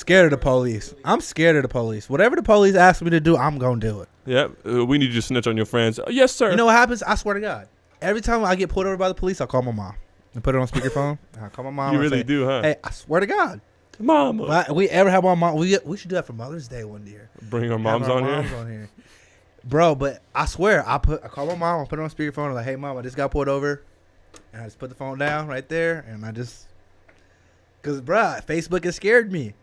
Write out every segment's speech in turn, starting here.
scared of the police. I'm scared of the police. Whatever the police ask me to do, I'm going to do it. Yeah, we need you to snitch on your friends. Yes, sir. You know what happens? I swear to God. Every time I get pulled over by the police, I call my mom and put it on speakerphone. I call my mom. You really do, huh? Hey, I swear to God. Mama. We ever have our mom? We should do that for Mother's Day one year. Bring our moms on here. Bro, but I swear, I call my mom, I put it on speakerphone, I'm like, hey, mom, I just got pulled over. And I just put the phone down right there, and I just, because, bro, Facebook has scared me.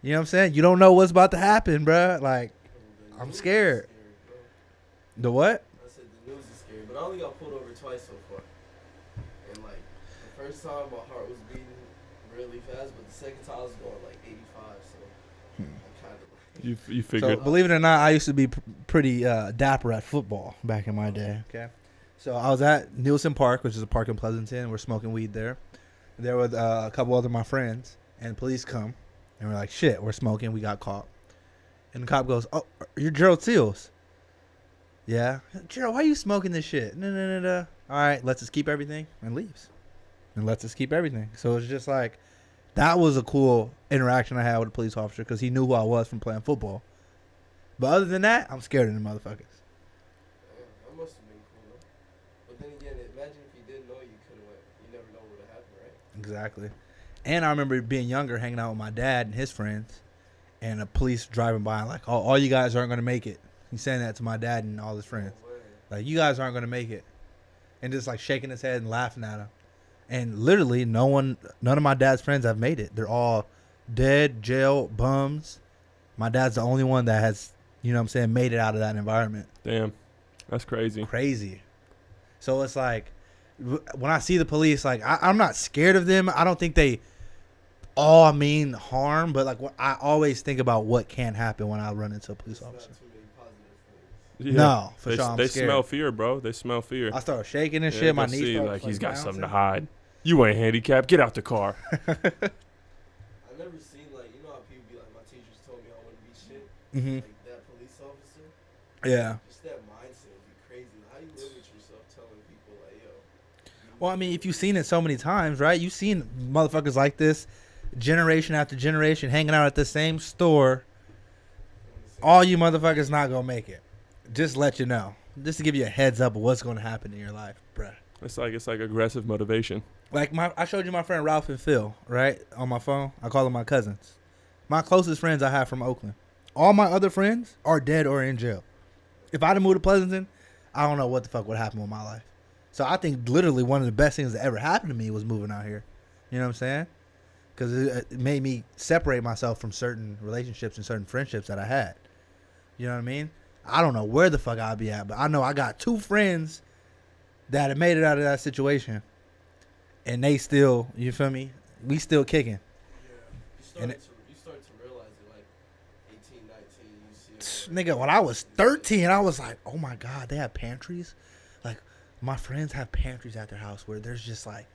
You know what I'm saying? You don't know what's about to happen, bro. Like, I'm scared. The what? I said the news is scary, but I only got pulled over twice so far. And, like, the first time, my heart was beating really fast, but the second time I was going, like, 85, so I'm kind of like... You figured. So, believe it or not, I used to be pretty dapper at football back in my day, okay? So I was at Nielsen Park, which is a park in Pleasanton. We're smoking weed there. There were a couple other of my friends, and police come, and we're like, shit, we're smoking. We got caught. And the cop goes, oh, you're Gerald Seals. Yeah. Gerald, why are you smoking this shit? No. All right, let's just keep everything, and leaves. And lets us keep everything. So it's just like, that was a cool interaction I had with a police officer because he knew who I was from playing football. But other than that, I'm scared of the motherfuckers. That must have been cool, though. But then again, imagine if you didn't know, you could have went. You never know what would have happened, right? Exactly. And I remember being younger, hanging out with my dad and his friends, and the police driving by and like, oh, all you guys aren't going to make it. He's saying that to my dad and all his friends. Like, you guys aren't going to make it. And just like shaking his head and laughing at him. And literally, none of my dad's friends have made it. They're all dead, jail, bums. My dad's the only one that has, you know what I'm saying, made it out of that environment. Damn. That's crazy. Crazy. So it's like, when I see the police, like, I'm not scared of them. I don't think they all mean harm, but like, I always think about what can happen when I run into a police officer. Yeah. No, for sure. They scared. smell fear, bro. They smell fear. I start shaking and shit. My knees see, start like he's got bouncing. something to hide. You ain't handicapped. Get out the car. I've never seen, like, you know how people be like, my teachers told me I wouldn't be shit? Mm-hmm. Like, that police officer? Yeah. Just that mindset would be crazy. How do you live with yourself telling people, like, yo? Well, I mean, if you've seen it so many times, right? You've seen motherfuckers like this generation after generation hanging out at the same store. All you motherfuckers not going to make it. Just let you know. Just to give you a heads up of what's going to happen in your life, bruh. It's like aggressive motivation. Like I showed you my friend Ralph and Phil, right? On my phone. I call them my cousins. My closest friends I have from Oakland. All my other friends are dead or in jail. If I'd have moved to Pleasanton, I don't know what the fuck would happen with my life. So I think literally one of the best things that ever happened to me was moving out here. You know what I'm saying? Because it made me separate myself from certain relationships and certain friendships that I had. You know what I mean? I don't know where the fuck I'll be at, but I know I got two friends that have made it out of that situation. And they still, you feel me? We still kicking. Yeah. You start to realize it, like, 18, 19, you see it. Nigga, when I was 13, I was like, oh my God, they have pantries? Like, my friends have pantries at their house where there's just like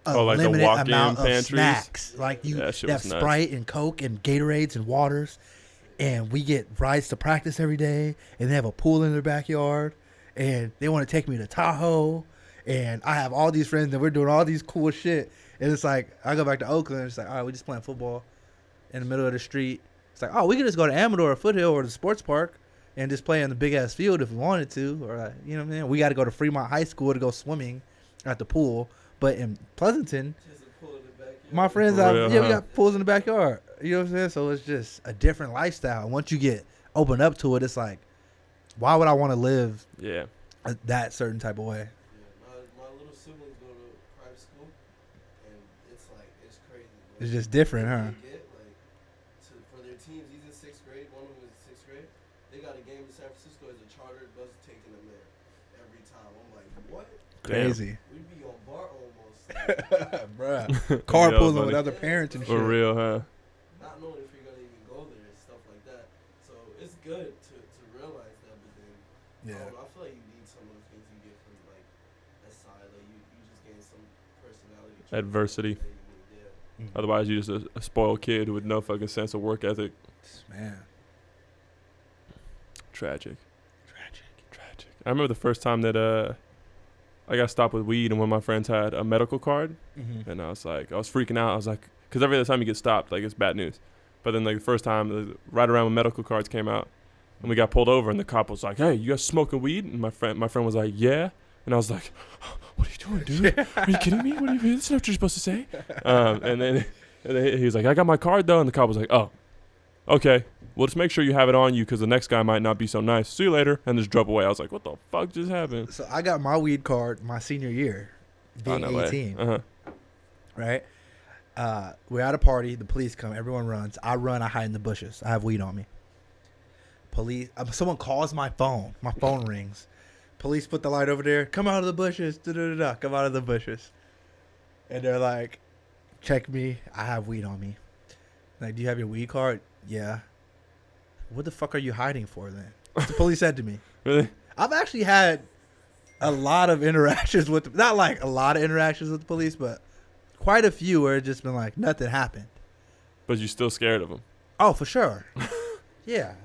a like limited walk-in amount of pantries? snacks. Like, they have Sprite and Coke and Gatorades and waters. And we get rides to practice every day. And they have a pool in their backyard. And they want to take me to Tahoe. And I have all these friends and we're doing all these cool shit. And it's like, I go back to Oakland. And it's like, all right, we're just playing football in the middle of the street. It's like, oh, we could just go to Amador or Foothill or the sports park and just play in the big ass field if we wanted to. Or, like, you know what I mean? We got to go to Fremont High School to go swimming at the pool. But in Pleasanton, my friends, we got pools in the backyard. You know what I'm saying? So it's just a different lifestyle. And once you get opened up to it, it's like, why would I want to live that certain type of way? Yeah, my little siblings go to private school, and it's like, it's crazy. Like, It's just different, huh? They get, like, for their teams, he's in 6th grade, one of them is in 6th grade. They got a game in San Francisco, there's a chartered bus taking them there every time. I'm like, what? Crazy. We'd be on bar almost. Bruh. Carpooling with other parents and shit. For real, huh? Not knowing if you're going to even go there and stuff like that. So it's good to realize that, but then I feel like you need some of the things you get from, like, that side. Like, you just gain some personality. Adversity. Yeah. Otherwise, you're just a spoiled kid with no fucking sense of work ethic. Man. Tragic. I remember the first time that I got stopped with weed, and one of my friends had a medical card, and I was freaking out. I was like, because every other time you get stopped, like, it's bad news. But then like the first time, right around when medical cards came out, and we got pulled over, and the cop was like, "Hey, you guys smoking weed?" And my friend was like, "Yeah." And I was like, "What are you doing, dude? Are you kidding me? This is not what you're supposed to say." And then he was like, "I got my card though." And the cop was like, "Oh, okay. Well, just make sure you have it on you because the next guy might not be so nice. See you later." And just drove away. I was like, "What the fuck just happened?" So I got my weed card my senior year, being 18. Uh-huh. Right? We're at a party. The police come. Everyone runs. I run. I hide in the bushes. I have weed on me. Police. Someone calls my phone. My phone rings. Police put the light over there. Come out of the bushes. Da-da-da-da. Come out of the bushes. And they're like, check me. I have weed on me. Like, do you have your weed card? Yeah. What the fuck are you hiding for then? That's what the police said to me. Really? I've actually had a lot of interactions with, not like a lot of interactions with the police, but quite a few where it's just been like, nothing happened. But you're still scared of them. Oh, for sure. Yeah.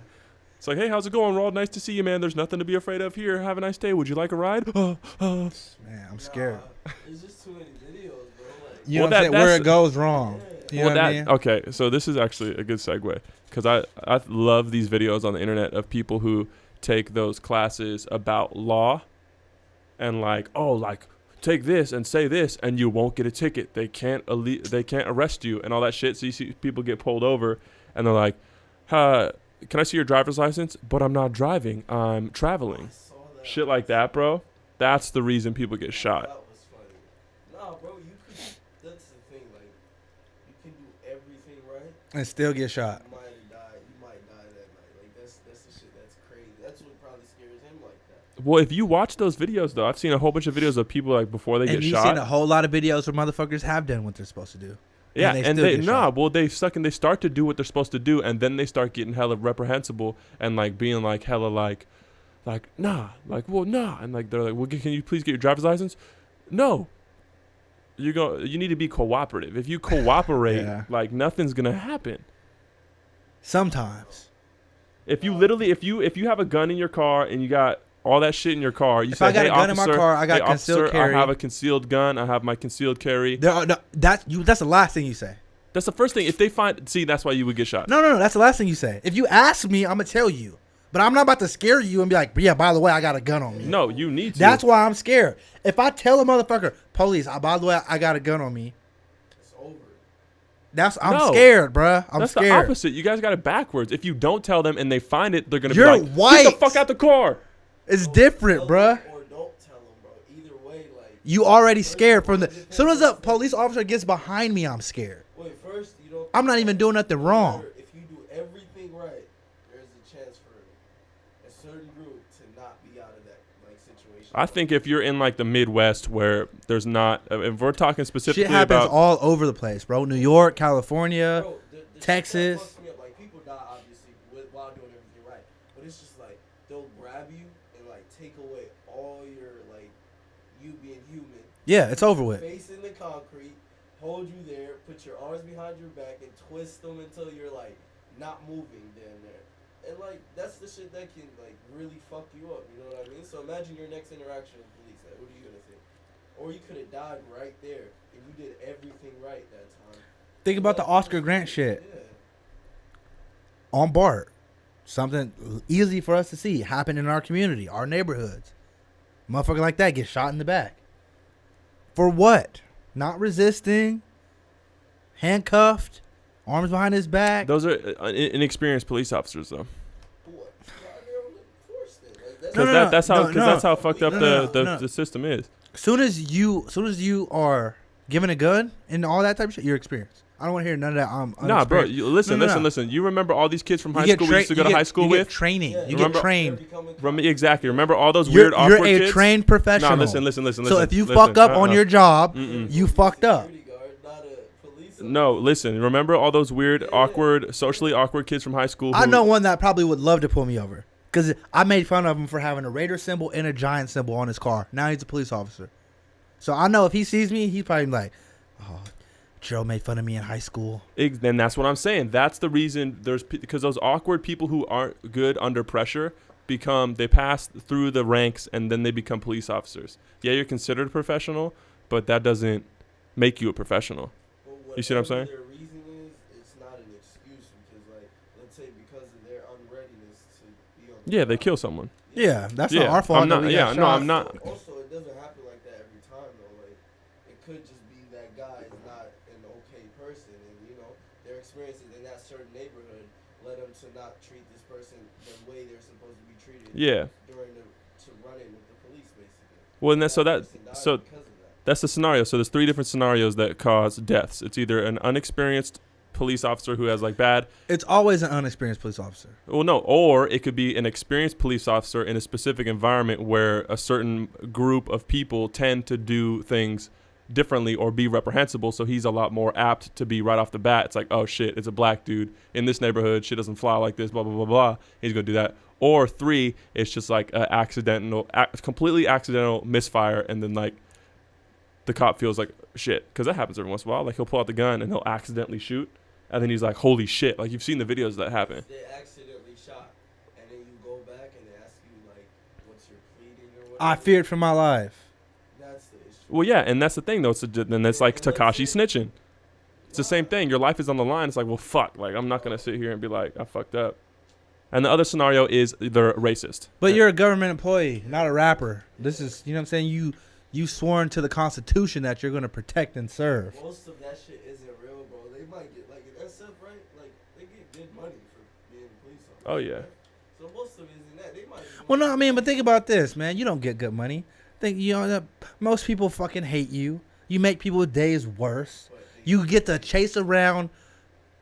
It's like, "Hey, how's it going, Rawd? Nice to see you, man. There's nothing to be afraid of here. Have a nice day. Would you like a ride?" Man, I'm scared. There's just too many videos, bro. Like, You know what I'm saying? Where it goes wrong. You know what I mean? Okay, so this is actually a good segue because I love these videos on the internet of people who take those classes about law and like, oh, like take this and say this and you won't get a ticket. They can't arrest you and all that shit. So you see people get pulled over and they're like, "Can I see your driver's license?" "But I'm not driving. I'm traveling." Shit like that, bro. That's the reason people get shot. That was funny. Nah, bro, that's the thing. Like, you can do everything right And still get shot. You might die that night. Like, that's the shit that's crazy. That's what probably scares him like that. Well, if you watch those videos, though, I've seen a whole bunch of videos of people like before they get shot. And you've seen a whole lot of videos where motherfuckers have done what they're supposed to do. Yeah, and they start to do what they're supposed to do, and then they start getting hella reprehensible and like being like hella like nah, like well nah, and like they're like, "Well, can you please get your driver's license?" No. You need to be cooperative. If you cooperate, like nothing's gonna happen. Sometimes. If you have a gun in your car and you got all that shit in your car, you say, "Hey, gun in my car, I got hey, concealed officer, carry. I have a concealed gun. I have my concealed carry." That's the last thing you say. That's the first thing. If they that's why you would get shot. No, that's the last thing you say. If you ask me, I'm gonna tell you. But I'm not about to scare you and be like, "Yeah, by the way, I got a gun on me." No, you need to. That's why I'm scared. If I tell a motherfucker, "Police, by the way, I got a gun on me," It's over. I'm scared, bruh. That's scared. the opposite. You guys got it backwards. If you don't tell them and they find it, they're gonna You're be like, white. "Get the fuck out the car." It's different, bruh. Or don't tell them, bro. Either way, like. You already scared from the. As soon as a police officer gets behind me, I'm scared. Wait, first you don't. I'm not even doing nothing wrong. If you do everything right, there's a chance for a certain group to not be out of that like situation. I think if you're in like the Midwest where there's not, if we're talking specifically Shit happens about all over the place, bro. New York, California, Bro, the Texas. shit that fucks me up, like people die obviously while doing everything right, but it's just like they'll grab you and like take away all your like you being human. Yeah, it's over with. Face in the concrete, hold you there, put your arms behind your back, and twist them until you're like not moving down there. And like that's the shit that can like really fuck you up. You know what I mean? So imagine your next interaction with police. Like, what are you gonna think? Or you could have died right there if you did everything right that time. Think about the Oscar Grant shit Yeah. on BART. Something easy for us to see happen in our community, our neighborhoods. Motherfucker like that gets shot in the back. For what? Not resisting. Handcuffed. Arms behind his back. those are inexperienced police officers though. What? Like, That's how fucked up No. the system is. Soon as you are given a gun and all that type of shit, you're experienced. I don't want to hear none of that. Nah, bro. Listen. No. You remember all these kids from high school we used to go to high school with? Training. Yeah. You Remember- get trained. Exactly. Remember all those weird awkward You're a kids? trained professional. Nah, listen. So if you fuck up on your job, Mm-mm. you fucked up. No, listen. Remember all those weird, awkward, socially awkward kids from high school? I know one that probably would love to pull me over because I made fun of him for having a Raider symbol and a Giant symbol on his car. Now he's a police officer. So I know if he sees me, he's probably like, "Oh, Joe made fun of me in high school." And that's what I'm saying. That's the reason because those awkward people who aren't good under pressure they pass through the ranks and then they become police officers. Yeah, you're considered a professional, but that doesn't make you a professional. You see what I'm saying? Their reason is it's not an excuse because Yeah, they kill someone. Yeah, that's not our fault. I'm not. Yeah, no, I'm not. Also, it doesn't happen like that every time though. Like, it could just be that guy is not an okay person, and their experiences in that certain neighborhood led them to not treat this person the way they're supposed to be treated. Yeah. To run in with the police, basically. Well, and that's the scenario. So there's 3 different scenarios that cause deaths. It's either an unexperienced police officer who has like bad. It's always an unexperienced police officer. Well, no, or it could be an experienced police officer in a specific environment where a certain group of people tend to do things differently or be reprehensible. So he's a lot more apt to be right off the bat. It's like, oh shit, it's a black dude in this neighborhood. Shit doesn't fly like this. Blah blah blah blah. He's gonna do that. Or 3, it's just like a completely accidental misfire, and then like the cop feels like shit, because that happens every once in a while. Like he'll pull out the gun and he'll accidentally shoot, and then he's like, holy shit. Like you've seen the videos that happen. They accidentally shot, and then you go back and they ask you like, what's your pleading or whatever. I feared for my life. That's the issue. Well, yeah, and that's the thing though. Then it's like Takashi snitching. It's the same thing. Your life is on the line. It's like, well, fuck. Like I'm not gonna sit here and be like, I fucked up. And the other scenario is they're racist. But you're a government employee, not a rapper. This is, you know what I'm saying? You sworn to the Constitution that you're going to protect and serve. Most of that shit isn't real, bro. They might get, like, in SF, right? Like, they get good money for being a police officer. Oh, yeah. Right? So most of it isn't that. They might. Well, no, I mean, but think about this, man. You don't get good money. Most people fucking hate you. You make people's days worse. You get to chase around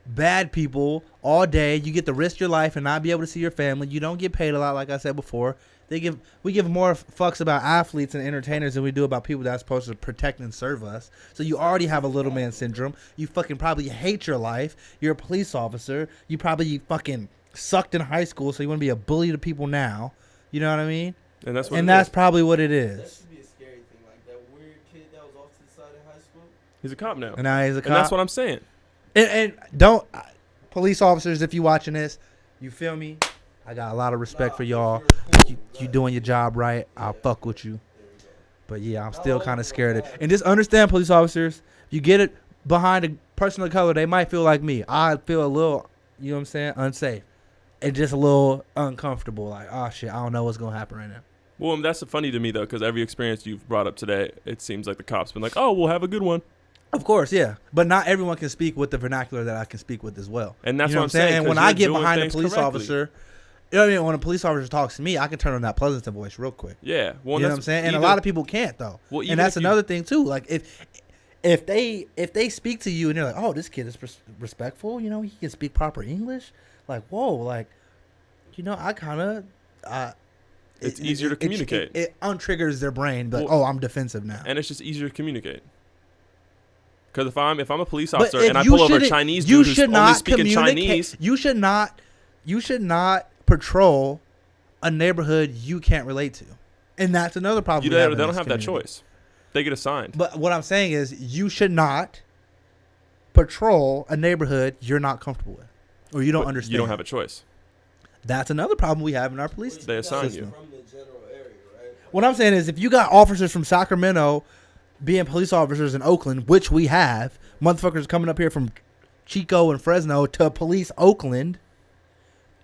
bad people all day. You get to risk your life and not be able to see your family. You don't get paid a lot, like I said before. We give more fucks about athletes and entertainers than we do about people that's supposed to protect and serve us. So you already have a little man syndrome. You fucking probably hate your life. You're a police officer. You probably fucking sucked in high school, so you want to be a bully to people now. You know what I mean? And that's probably what it is. That should be a scary thing. Like that weird kid that was off to the side in high school. He's a cop now. And now he's a cop. And that's what I'm saying. And don't, police officers, if you watching this, you feel me? I got a lot of respect for y'all. You doing your job right. I'll fuck with you. But yeah, I'm still kind of scared of it. And just understand, police officers, you get it behind a person of color, they might feel like me. I feel a little, you know what I'm saying, unsafe. And just a little uncomfortable. Like, oh shit, I don't know what's going to happen right now. Well, that's funny to me, though, because every experience you've brought up today, it seems like the cops been like, oh, we'll have a good one. Of course, yeah. But not everyone can speak with the vernacular that I can speak with as well. And that's what I'm saying. And when I get behind a police officer, you know what I mean? When a police officer talks to me, I can turn on that Pleasanton voice real quick. Yeah. Well, you know what I'm saying? And a lot of people can't, though. Well, and that's another thing, too. Like, if they speak to you and you're like, oh, this kid is respectful, you know, he can speak proper English. Like, whoa, like, you know, I kind of... it's easier to communicate. It untriggers their brain. Like, oh, I'm defensive now. And it's just easier to communicate. Because if I'm a police officer and I pull over a Chinese dude who's only speaking Chinese, you should not patrol a neighborhood you can't relate to, and that's another problem. They don't have that choice; they get assigned. But what I'm saying is, you should not patrol a neighborhood you're not comfortable with, or you don't understand. You don't have a choice. That's another problem we have in our police system. They assign you. From the general area, right? What I'm saying is, if you got officers from Sacramento being police officers in Oakland, which we have, motherfuckers coming up here from Chico and Fresno to police Oakland,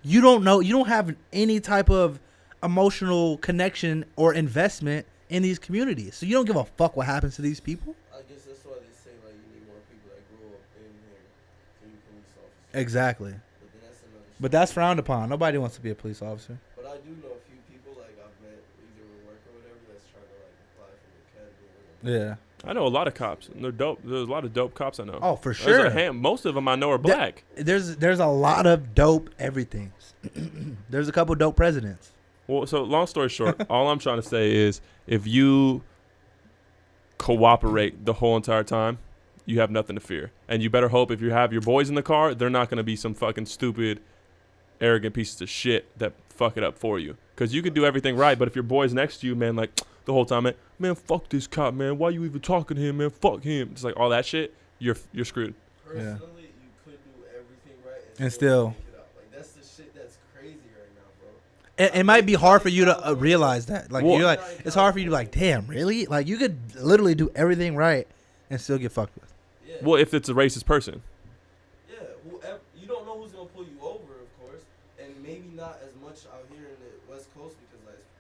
you don't have any type of emotional connection or investment in these communities. So you don't give a fuck what happens to these people. I guess that's why they say like you need more people that grew up in here to be police officers. Exactly. But then that's another But that's frowned upon. Nobody wants to be a police officer. But I do know a few people like I've met either with work or whatever that's trying to like apply for the academy or whatever. Yeah. I know a lot of cops. And they're dope. There's a lot of dope cops I know. Oh, for sure. Most of them I know are black. There's a lot of dope everythings. There's a couple dope presidents. Well, so long story short, all I'm trying to say is if you cooperate the whole entire time, you have nothing to fear. And you better hope if you have your boys in the car, they're not going to be some fucking stupid, arrogant pieces of shit that fuck it up for you. Because you could do everything right, but if your boy's next to you, man, like the whole time, man, fuck this cop, man. Why you even talking to him, man? Fuck him. Just like all that shit, you're screwed. Personally, you could do everything right and still make it out. Like that's the shit that's crazy right now, bro. It might be hard for you to realize that. Like, you're like, it's hard for you to be like, damn, really? Like, you could literally do everything right and still get fucked with. Yeah. Well, if it's a racist person. Yeah, whoever, you don't know who's gonna pull you over, of course, and maybe not as much out here in the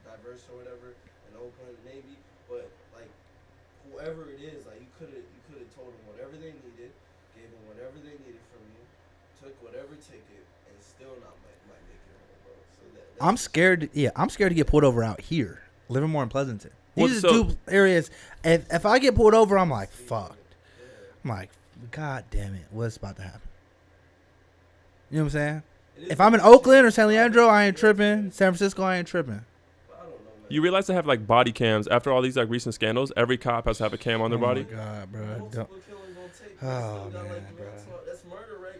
diverse or whatever in Oakland, maybe. But like whoever it is, like you could have told them whatever they needed, gave them whatever they needed from you, took whatever ticket, and still not might make it home, bro. So I'm scared. Yeah, I'm scared to get pulled over out here, Livermore and Pleasanton. These are two areas. If I get pulled over, I'm like fucked. I'm like, God damn it, what's about to happen? You know what I'm saying? If I'm in Oakland or San Leandro, I ain't tripping. San Francisco, I ain't tripping. You realize they have like body cams after all these like recent scandals. Every cop has to have a cam on their body. Oh my God, bro. Oh man, bro. That's murder, right?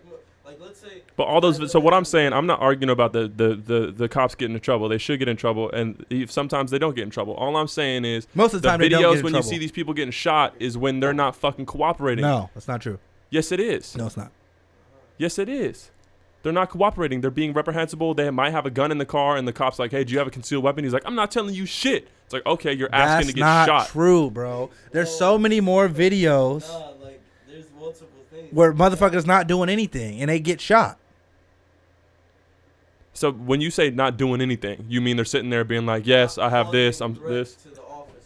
Like, let's say. But all those. So what I'm saying, I'm not arguing about the cops getting in trouble. They should get in trouble, and sometimes they don't get in trouble. All I'm saying is most of the time videos they don't get in when trouble. You see these people getting shot is when they're not fucking cooperating. No, that's not true. Yes, it is. No, it's not. Yes, it is. They're not cooperating. They're being reprehensible. They might have a gun in the car, and the cop's like, "Hey, do you have a concealed weapon?" He's like, "I'm not telling you shit." It's like, okay, you're asking to get shot. That's not true, bro. There's so many more videos like, there's multiple things where motherfuckers not doing anything and they get shot. So when you say not doing anything, you mean they're sitting there being like, "Yes, I have this. I'm this." To the officer.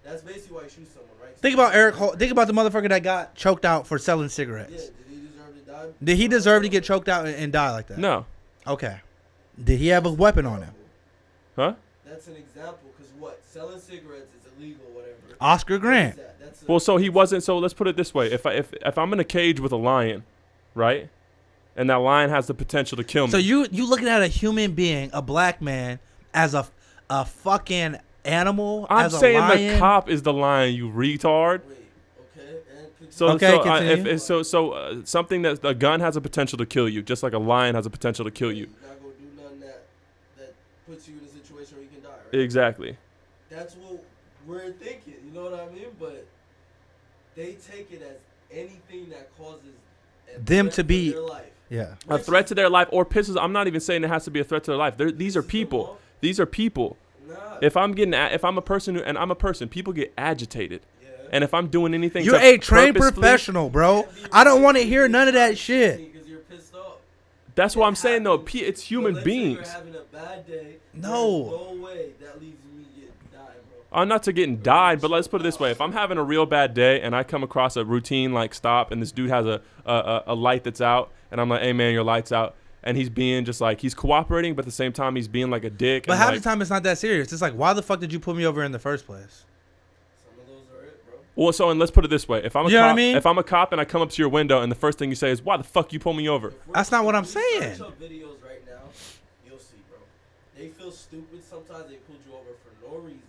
That's basically why you shoot someone, right? Think about Eric. Think about the motherfucker that got choked out for selling cigarettes. Yeah, did he deserve to die? Did he deserve to get choked out and die like that? No. Okay. Did he have a weapon on him? Huh? That's an example, because what? Selling cigarettes is illegal, whatever. Oscar Grant. Well, so he wasn't. So let's put it this way: if I'm in a cage with a lion, right, and that lion has the potential to kill me. So you looking at a human being, a black man, as a fucking animal? I'm as saying a lion? the cop is the lion, you retard. Wait, okay. Something that a gun has a potential to kill you, just like a lion has a potential to kill you. You're not gonna do nothing that puts you in a situation where you can die, right? Exactly. That's what we're thinking. You know what I mean? But they take it as anything that causes them to be their life. Yeah. A threat to their life or pisses. I'm not even saying it has to be a threat to their life. These are people. These are people. Nah. If I'm a person and I'm a person, people get agitated. Yeah. And if I'm doing anything, You're a trained professional, bro. I don't want to hear none of that shit. Because you're pissed off. That's what I'm saying, though. It's human beings. You're having a bad day. No. There's no way that leads me to get died, bro. I'm not to getting died, but let's put it this way. If I'm having a real bad day and I come across a routine like stop and this dude has a light that's out and I'm like, "Hey, man, your light's out." And he's being just like, he's cooperating, but at the same time, he's being like a dick. But half the time, it's not that serious. It's like, why the fuck did you put me over in the first place? Some of those are it, bro. Well, so, and let's put it this way. If I'm a You know cop, what I mean? if I'm a cop and I come up to your window and the first thing you say is, "Why the fuck you pull me over?" That's not what I'm saying. Search up videos right now, you'll see, bro. They feel stupid. Sometimes they pulled you over for no reason,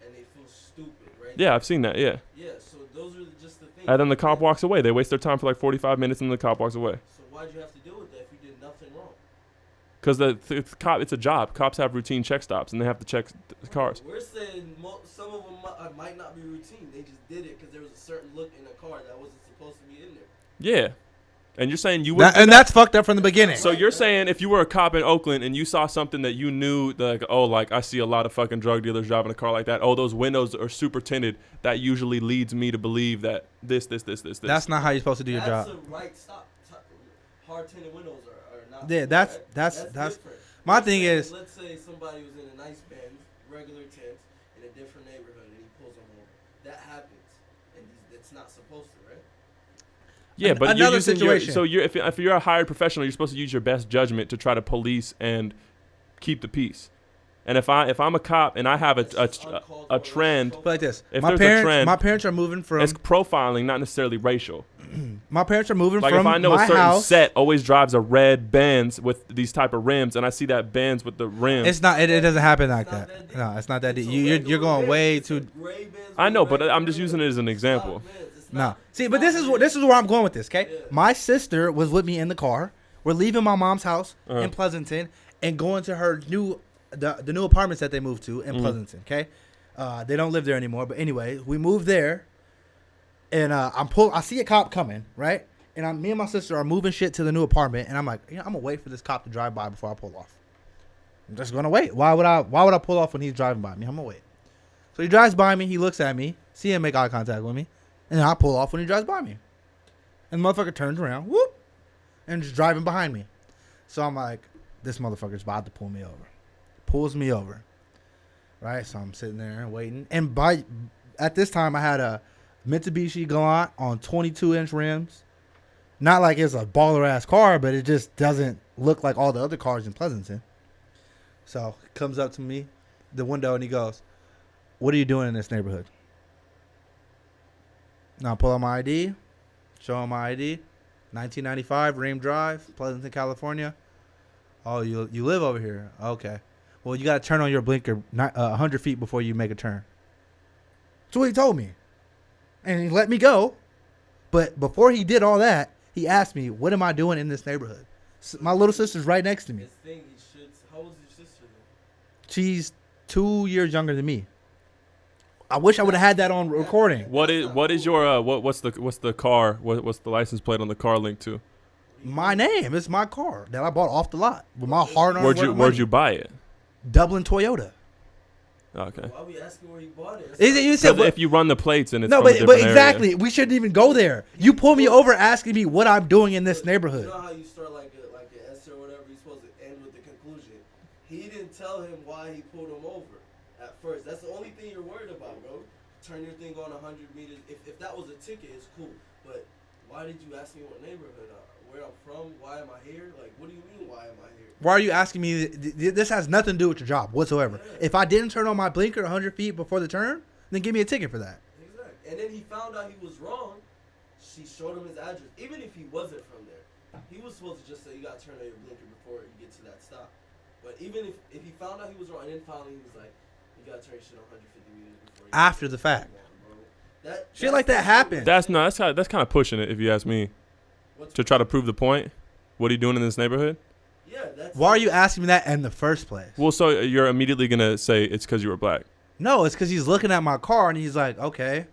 and they feel stupid, right? Yeah, I've seen that, yeah. Yeah, so those are just the things. And then the cop walks away. They waste their time for like 45 minutes and the cop walks away. So why'd you have to deal with that if you did nothing wrong? Because the cop, it's a job. Cops have routine check stops and they have to check the cars. We're saying some of them might not be routine. They just did it because there was a certain look in the car that wasn't supposed to be in there. Yeah. And you're saying you would. And that's fucked up from the beginning. So you're saying if you were a cop in Oakland and you saw something that you knew, like, oh, like I see a lot of fucking drug dealers driving a car like that. Oh, those windows are super tinted. That usually leads me to believe that this. That's not how you're supposed to do your job. That's a right stop. Hard tinted windows are not. Yeah, that's different. my thing is. Let's say somebody was in a nice Benz, regular tint, in a different neighborhood, and he pulls them over. That happens, and it's not supposed to, right? Yeah, but another you're using situation. if you're a hired professional, you're supposed to use your best judgment to try to police and keep the peace. And if I'm a cop and I have a trend, But like this, if my there's a trend, my parents are moving from. it's profiling, not necessarily racial. My parents are moving Like from if I know my a certain house. set always drives a red Benz with these type of rims, and I see that Benz with the rims. It's not. It doesn't happen like It's not that. that deep. No, it's not that deep. It's a You're regular going Benz. way It's a too. gray Benz with I know, but regular I'm just using it as an rims. example. It's not Benz. It's No. not- See, it's but not this is where I'm going with this. Okay, Yeah. my sister was with me in the car. We're leaving my mom's house Uh-huh. in Pleasanton and going to her the new apartments that they moved to in Pleasanton. Okay, they don't live there anymore. But anyway, we moved there, and I see a cop coming, right? And me and my sister are moving shit to the new apartment, and I'm like, I'm gonna wait for this cop to drive by before I pull off. I'm just gonna wait. Why would I pull off when he's driving by me? I'm gonna wait. So he drives by me. He looks at me. See him make eye contact with me, and then I pull off when he drives by me. And the motherfucker turns around, whoop, and just driving behind me. So I'm like, this motherfucker's about to pull me over. Pulls me over. right? So I'm sitting there waiting. And at this time, I had a Mitsubishi Galant on 22-inch rims. Not like it's a baller-ass car, but it just doesn't look like all the other cars in Pleasanton. So he comes up to me, the window, and he goes, "What are you doing in this neighborhood?" Now I pull out my ID, show him my ID, 1995, Ream Drive, Pleasanton, California. Oh, you live over here? Okay. Well, you got to turn on your blinker 100 feet before you make a turn. That's what he told me. And he let me go. But before he did all that, he asked me, what am I doing in this neighborhood? My little sister's right next to me. How old is your sister then? She's 2 years younger than me. I wish I would have had that on recording. What's the car? What's the license plate on the car linked to? My name. It's my car that I bought off the lot with my hard-earned money. Where'd you buy it? Dublin Toyota. Okay. Why are we asking where you bought it? You said, if you run the plates and it's no, from a but different exactly, area. we shouldn't even go there. You pull me over asking me what I'm doing in this neighborhood. You know how you start like an essay or whatever, you're supposed to end with the conclusion. He didn't tell him why he pulled him over at first. That's the only thing you're worried about, bro. Turn your thing on 100 meters. If that was a ticket, it's cool. But why did you ask me what neighborhood, where I'm from, why am I here? Like, what do you mean, why am I here? Why are you asking me? This has nothing to do with your job whatsoever. Yeah. If I didn't turn on my blinker 100 feet before the turn, then give me a ticket for that. Exactly. And then he found out he was wrong. She showed him his address. Even if he wasn't from there, he was supposed to just say, you got to turn on your blinker before you get to that stop. But even if he found out he was wrong, and then finally he was like, you got to turn your shit on 150 meters before you after the fact. Shit like that happens. That's kind of pushing it, if you ask me. To try to prove the point. What are you doing in this neighborhood? Yeah, why are you asking me that in the first place? Well, so you're immediately going to say it's because you were black. No, it's because he's looking at my car and he's like, okay,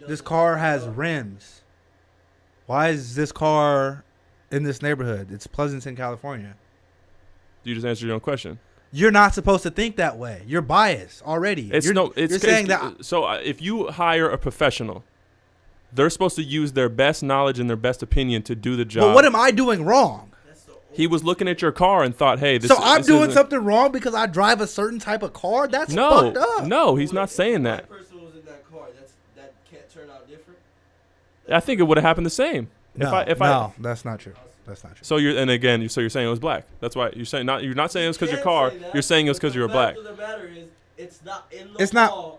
this car has rims. Why is this car in this neighborhood? It's Pleasanton, California. You just answered your own question. You're not supposed to think that way. You're biased already. You're saying that. So if you hire a professional, they're supposed to use their best knowledge and their best opinion to do the job. But what am I doing wrong? He was looking at your car and thought, hey, this So I'm doing something wrong because I drive a certain type of car? That's fucked up. No, he's not saying that. If person was in that car, that can't turn out different? I think it would have happened the same. No, that's not true. That's not true. So you're saying it was black. That's why you're saying you're not saying it was because your car. You're saying it was because you were black. The fact of the matter is, it's not in the law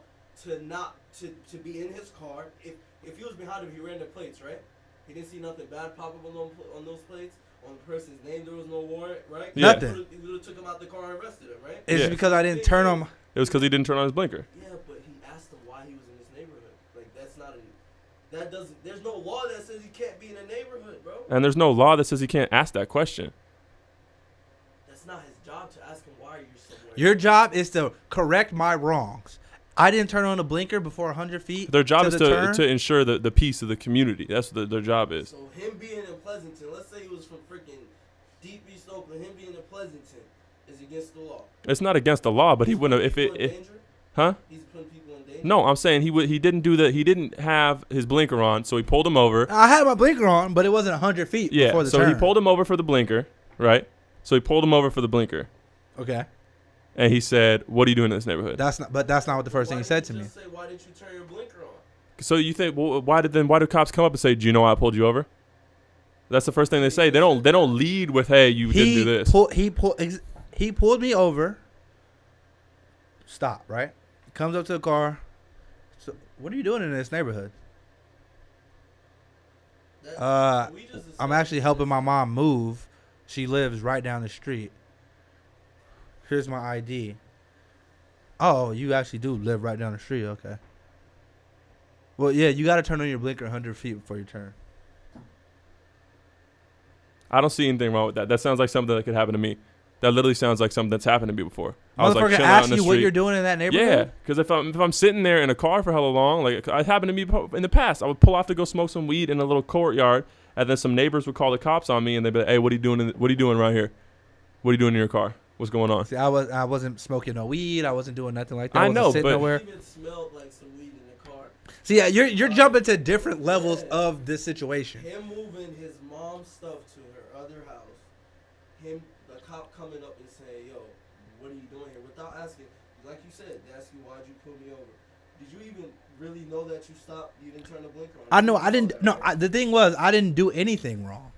to be in his car. If he was behind him, he ran the plates, right? He didn't see nothing bad pop up on those plates. On the person's name, there was no warrant, right? Yeah. Nothing. He would have took him out the car and arrested him, right? It's because I didn't turn on. It was because he didn't turn on his blinker. Yeah, but he asked him why he was in this neighborhood. Like, that's not there's no law that says he can't be in a neighborhood, bro. And there's no law that says he can't ask that question. That's not his job to ask him why are you somewhere. Your job is to correct my wrongs. I didn't turn on the blinker before 100 feet. Their job is to ensure the peace of the community. That's what their job is. So him being in Pleasanton, let's say he was from freaking deep East Oakland, him being in Pleasanton is against the law. It's not against the law, but he wouldn't have huh? He's putting people in danger. No, I'm saying he didn't have his blinker on, so he pulled him over. I had my blinker on, but it wasn't 100 feet before the turn. So he pulled him over for the blinker, right? So he pulled him over for the blinker. Okay. And he said, "What are you doing in this neighborhood?" That's not what the first thing he said to me. Why didn't you turn your blinker on? So you think, well, why do cops come up and say, "Do you know why I pulled you over?" That's the first thing they say. They don't lead with, "Hey, you didn't do this." He pulled me over. Stop, right? He comes up to the car. So, what are you doing in this neighborhood? I'm actually helping my mom move. She lives right down the street. Here's my ID. Oh, you actually do live right down the street. Okay. Well, yeah, you got to turn on your blinker 100 feet before you turn. I don't see anything wrong with that. That sounds like something that could happen to me. That literally sounds like something that's happened to me before. I was like chilling out in the street. What you're doing in that neighborhood? Yeah, because if I'm sitting there in a car for hella long, like it happened to me in the past, I would pull off to go smoke some weed in a little courtyard, and then some neighbors would call the cops on me, and they'd be like, "Hey, what are you doing? What are you doing around here? What are you doing in your car? What's going on?" See, I wasn't smoking no weed. I wasn't doing nothing like that. I know, but nowhere. It even smelled like some weed in the car. See, yeah, you're jumping to different levels of this situation. Him moving his mom's stuff to her other house. The cop coming up and saying, "Yo, what are you doing here?" Without asking, you like you said, they ask you why'd you pull me over. Did you even really know that you stopped? You didn't turn the blinker on. I know I didn't. No, the thing was I didn't do anything wrong.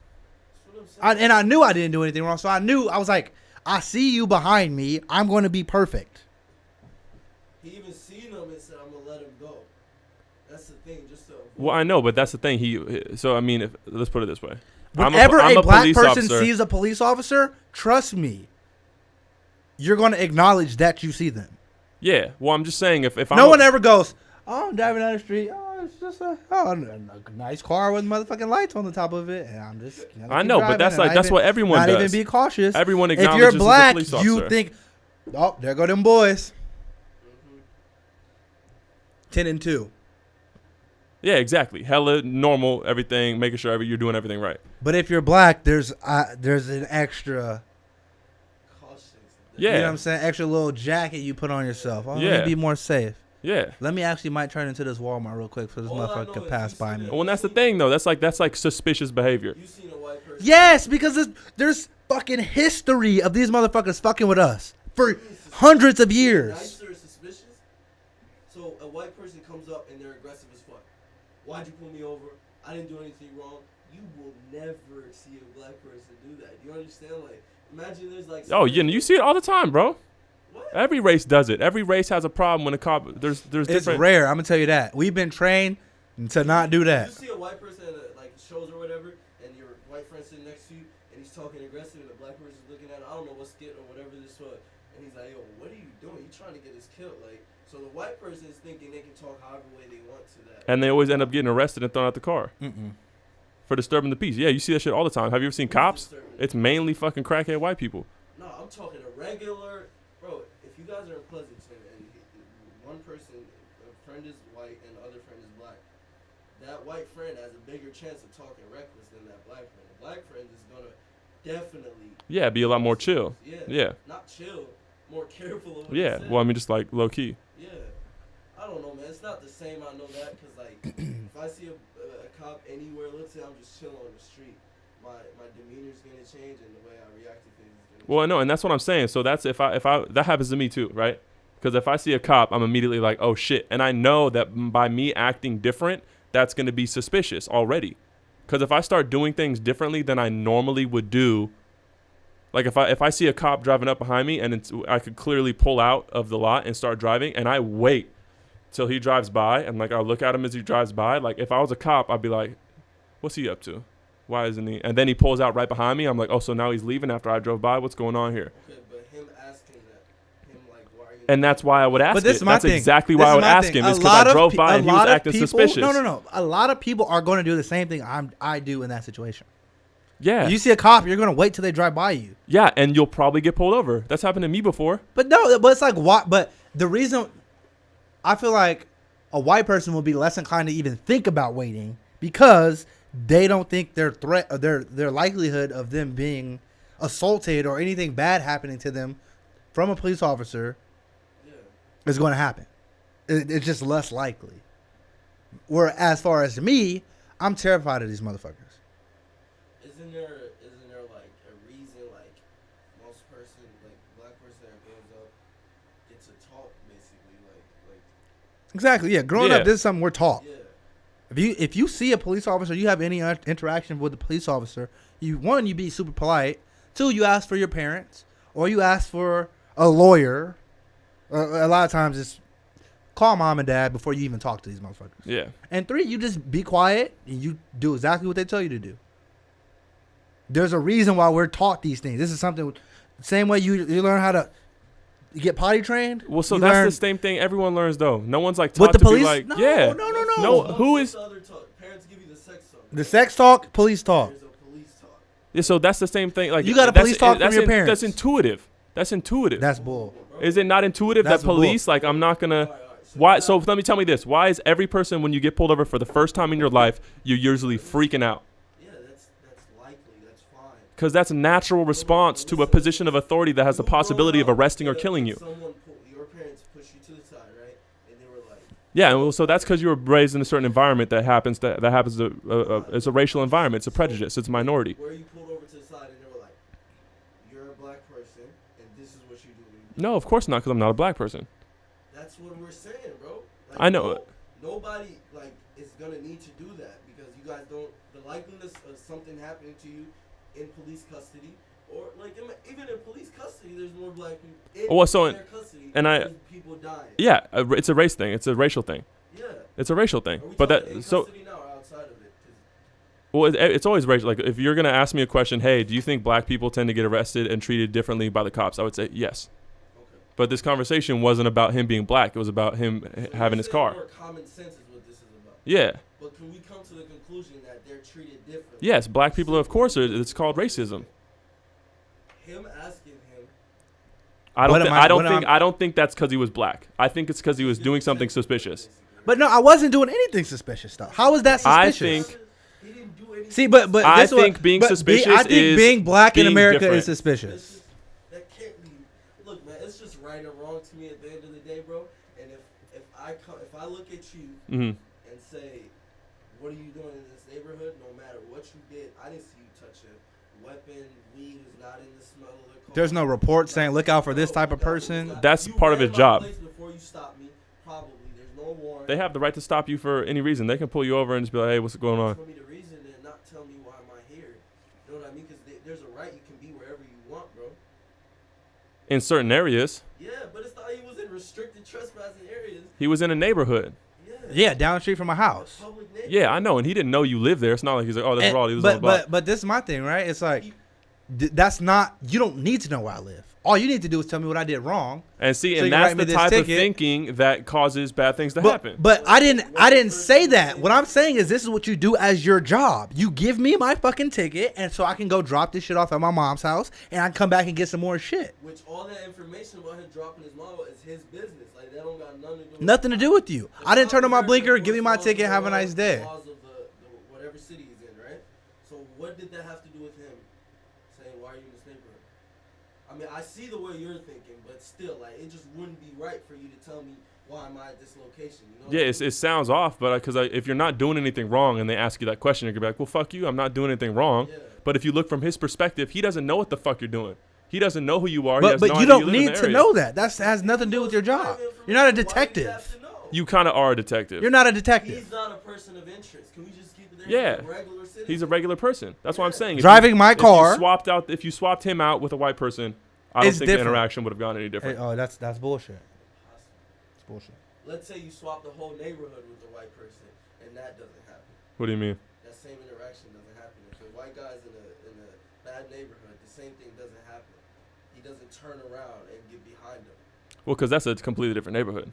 And I knew I didn't do anything wrong, so I knew. I was like, I see you behind me. I'm going to be perfect. He even seen him and said, I'm gonna let him go. That's the thing. Well, I know, but that's the thing. So I mean, let's put it this way. Whenever I'm a black police person officer. sees a police officer, trust me, you're going to acknowledge that you see them. Yeah. Well, I'm just saying if no one ever goes, oh, I'm driving down the street. Oh, it's just a nice car with motherfucking lights on the top of it, and I'm just. I know, but that's what everyone does. Not even be cautious. Everyone if acknowledges you're black, the police officer. you think, oh, there go them boys. 10-2. Yeah, exactly. Hella normal, everything, making sure you're doing everything right. But if you're black, there's an extra. Yeah. You know what I'm saying? Extra little jacket you put on yourself. Oh, yeah. Let me be more safe. Yeah. Let me might turn into this Walmart real quick so this motherfucker could pass by me. Well, and that's the thing, though. That's like suspicious behavior. You seen a white person? Yes, because there's fucking history of these motherfuckers fucking with us for hundreds of years. Nice or suspicious? So a white person comes up and they're aggressive as fuck. Why'd you pull me over? I didn't do anything wrong. You will never see a black person do that. Do you understand? Like, imagine there's like. Oh, yeah, you see it all the time, bro. What? Every race does it. Every race has a problem when a cop. There's different. It's rare. I'm gonna tell you that. We've been trained to not do that. You see a white person at like shows or whatever, and your white friend sitting next to you, and he's talking aggressive, and the black person's looking at him. I don't know what skit or whatever this was, and he's like, "Yo, what are you doing? You trying to get us killed?" Like, so the white person is thinking they can talk however way they want to that. And they always end up getting arrested and thrown out the car. For disturbing the peace. Yeah, you see that shit all the time. Have you ever seen cops? It's mainly fucking crackhead white people. No, I'm talking a regular, bro. If you guys are in Pleasanton and one person, a friend is white and the other friend is black, that white friend has a bigger chance of talking reckless than that black friend. The black friend is gonna definitely. Yeah, be a lot more chill. Yeah. Not chill, more careful of what Yeah. Well, I mean, just like low key. Yeah. I don't know, man. It's not the same. I know that because like if I see a cop anywhere, let's say I'm just chilling on the street, my demeanor's gonna change and the way I react to things is gonna change. Well, I know, and that's what I'm saying. So that's if I that happens to me too, right? Because if I see a cop, I'm immediately like, oh shit, and I know that by me acting different, that's gonna be suspicious already. Because if I start doing things differently than I normally would do, like if I see a cop driving up behind me and I could clearly pull out of the lot and start driving, and I wait till he drives by, and like I'll look at him as he drives by. Like if I was a cop, I'd be like, what's he up to? Why isn't he? And then he pulls out right behind me. I'm like, oh, so now he's leaving after I drove by? What's going on here? Okay, but him asking that, him like, why are you? And that's why I would ask But this it. is my That's thing. exactly This why I is would my ask thing. him. It's A because lot I of drove pe- by a and he was lot of acting people- suspicious. No. A lot of people are going to do the same thing I do in that situation. Yeah. You see a cop, you're going to wait till they drive by you. Yeah, and you'll probably get pulled over. That's happened to me before. But it's like what? But the reason I feel like a white person will be less inclined to even think about waiting because they don't think their threat, or their likelihood of them being assaulted or anything bad happening to them from a police officer is going to happen. It's just less likely. Where as far as me, I'm terrified of these motherfuckers. Isn't there like a reason like most person like black person that grows up gets to talk basically like Exactly. Yeah. Growing up, Yeah. this is something we're taught. yeah. If you see a police officer, you have any interaction with the police officer, you be super polite. 2, you ask for your parents, or you ask for a lawyer. A lot of times it's call mom and dad before you even talk to these motherfuckers. Yeah. And 3, you just be quiet and you do exactly what they tell you to do. There's a reason why we're taught these things. This is something, same way you learn how to get potty trained. Well, so you that's learn, the same thing everyone learns, though. No one's like With taught the to police? be like, No, yeah. no. No, who What's is? the other talk? Parents give you the sex talk. the sex talk, police talk. There's a police talk. Yeah, so that's the same thing. Like You got a that's- police talk from that's your parents. That's intuitive. That's intuitive. That's bull. Is it not intuitive That's that police, like, I'm not gonna. All right. Why? So let me tell me this. Why is every person when you get pulled over for the first time in your life, you're usually freaking out? Yeah, that's likely. That's fine. Because that's a natural response to a position of authority that has the possibility of arresting or killing you. Your parents push you to the side, right? And they were like, Yeah, well, so that's because you were raised in a certain environment that happens to it's a racial environment. It's a prejudice. It's a minority. where you pulled over to the side, and they were like, you're a black person, and this is what you do. No, of course not, because I'm not a black person. That's what we're saying, bro. Like, I know. Nobody like is gonna need to do that because you guys don't. The likeliness of something happening to you in police custody, or like even in police custody, there's more black people. In their custody, there's people dying. Yeah, it's a race thing. It's a racial thing. Yeah. It's a racial thing. Are we but talking that in so. Custody now or outside of it? Well, it's always racial. Like if you're gonna ask me a question, hey, do you think black people tend to get arrested and treated differently by the cops? I would say yes. But this conversation wasn't about him being black. It was about him having his car. More common sense is what this is about. Yeah. But can we come to the conclusion that they're treated differently? Yes, black people, of course, it's called racism. Him asking him. I don't think that's because he was black. I think it's because he was doing something suspicious. But no, I wasn't doing anything suspicious stuff. How is that suspicious? I think. He didn't do anything. See, but I think being suspicious is. I think being black in America different. Is suspicious. Look, man, it's just right or wrong to me at the end of the day, bro. And if I look at you and say, what are you doing in this neighborhood? No matter what you did, I didn't see you touch a weapon. Weed is not in the smell of the car. There's no report saying look out for this type of person. That's part of his job. Before you stop me, probably there's no warrant. They have the right to stop you for any reason. They can pull you over and just be like, hey, what's going on? Tell me the reason and not tell me why am I here. You know what I mean? Because there's a right you can be wherever you want, bro. In certain areas. Yeah, but it's not. He was in restricted trespassing areas. He was in a neighborhood. Yeah, down the street from my house. Yeah, I know, and he didn't know you lived there. It's not like he's like, oh, that's raw. He was on the block. But this is my thing, right? It's like that's not. You don't need to know where I live. All you need to do is tell me what I did wrong. And see, so and that's the type of thinking that causes bad things to happen. But I didn't say that. What I'm saying is this is what you do as your job. You give me my fucking ticket, and so I can go drop this shit off at my mom's house, and I can come back and get some more shit. Which all that information about him dropping his mom is his business. Like that don't got nothing to do with you. I didn't turn on my blinker. Give me my ticket. Have a nice day. Laws of the whatever city he's in, right? So what did that have to do with him saying why are you in this neighborhood? I mean, I see the way you're thinking, but still, like, it just wouldn't be right for you to tell me why am I at this location. You know? Yeah, it sounds off, but because if you're not doing anything wrong and they ask you that question, you're gonna be like, well, fuck you, I'm not doing anything wrong. Yeah. But if you look from his perspective, he doesn't know what the fuck you're doing. He doesn't know who you are. But you don't need to know that. That has nothing to do with your job. You're not a detective. You kind of are a detective. You're not a detective. He's not a person of interest. Can we just keep it there? Yeah. He's a regular citizen. He's a regular person. That's what I'm saying. Driving my car. If you swapped him out with a white person, I don't think the interaction would have gone any different. Hey, oh, that's bullshit. It's bullshit. Let's say you swap the whole neighborhood with a white person, and that doesn't happen. What do you mean? That same interaction doesn't happen. If a white guy's in a bad neighborhood, the same thing doesn't happen. He doesn't turn around and get behind him. Well, because that's a completely different neighborhood.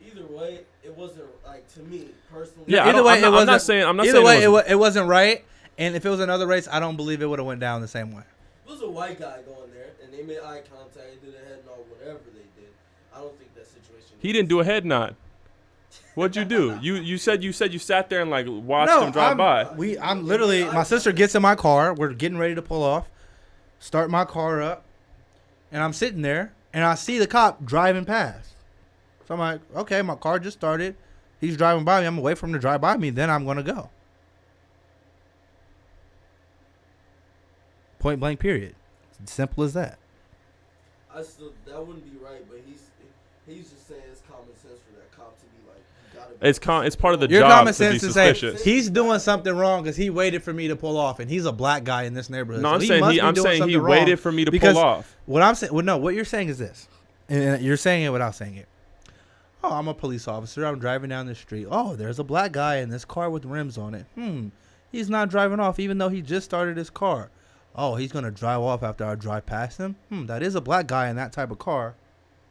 Either way, it wasn't like to me personally. Yeah, either way, I'm not saying. Either way, it wasn't right. And if it was another race, I don't believe it would have went down the same way. It was a white guy going there, and they made eye contact, did a head nod, whatever they did. I don't think that situation. He didn't do a head nod. What'd you do? You said you sat there and like watched him drive by. I'm literally. My sister gets in my car. We're getting ready to pull off. Start my car up, and I'm sitting there, and I see the cop driving past. So I'm like, okay, my car just started. He's driving by me. I'm gonna wait for him to drive by me. Then I'm gonna go. Point blank. Period. It's simple as that. That wouldn't be right, but he's just saying it's common sense for that cop to be like, you gotta be it's part of the your job common to sense be to suspicious. say he's doing something wrong because he waited for me to pull off, and he's a black guy in this neighborhood. No, so I'm saying he waited for me to pull off. What I'm saying, well, no, what you're saying is this, and you're saying it without saying it. Oh, I'm a police officer. I'm driving down the street. Oh, there's a black guy in this car with rims on it. He's not driving off even though he just started his car. Oh, he's going to drive off after I drive past him? That is a black guy in that type of car.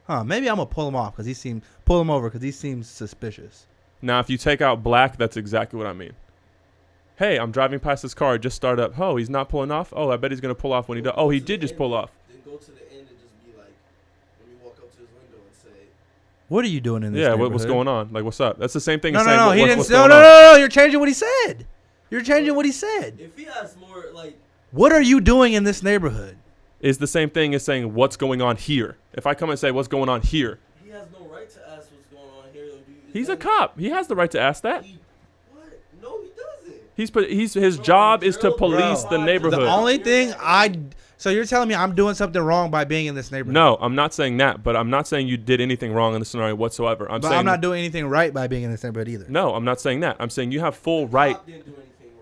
Maybe I'm going to pull him off pull him over because he seems suspicious. Now, if you take out black, that's exactly what I mean. Hey, I'm driving past this car. It just started up. Oh, he's not pulling off? Oh, I bet he's going to pull off when he does. Oh, he did just pull off. Then go to the end and just be like, when you walk up to his window and say, what are you doing in this neighborhood? What's going on? Like, what's up? That's the same thing as saying, he didn't. No, you're changing what he said. You're changing what he said. If he has more, like, what are you doing in this neighborhood? Is the same thing as saying what's going on here. If I come and say what's going on here. He has no right to ask what's going on here. He's a cop. He has the right to ask that. What? No, he doesn't. His job is to police the neighborhood. The only thing So you're telling me I'm doing something wrong by being in this neighborhood? No, I'm not saying that, but I'm not saying you did anything wrong in the scenario whatsoever. I'm not doing anything right by being in this neighborhood either. No, I'm not saying that. I'm saying you have full right.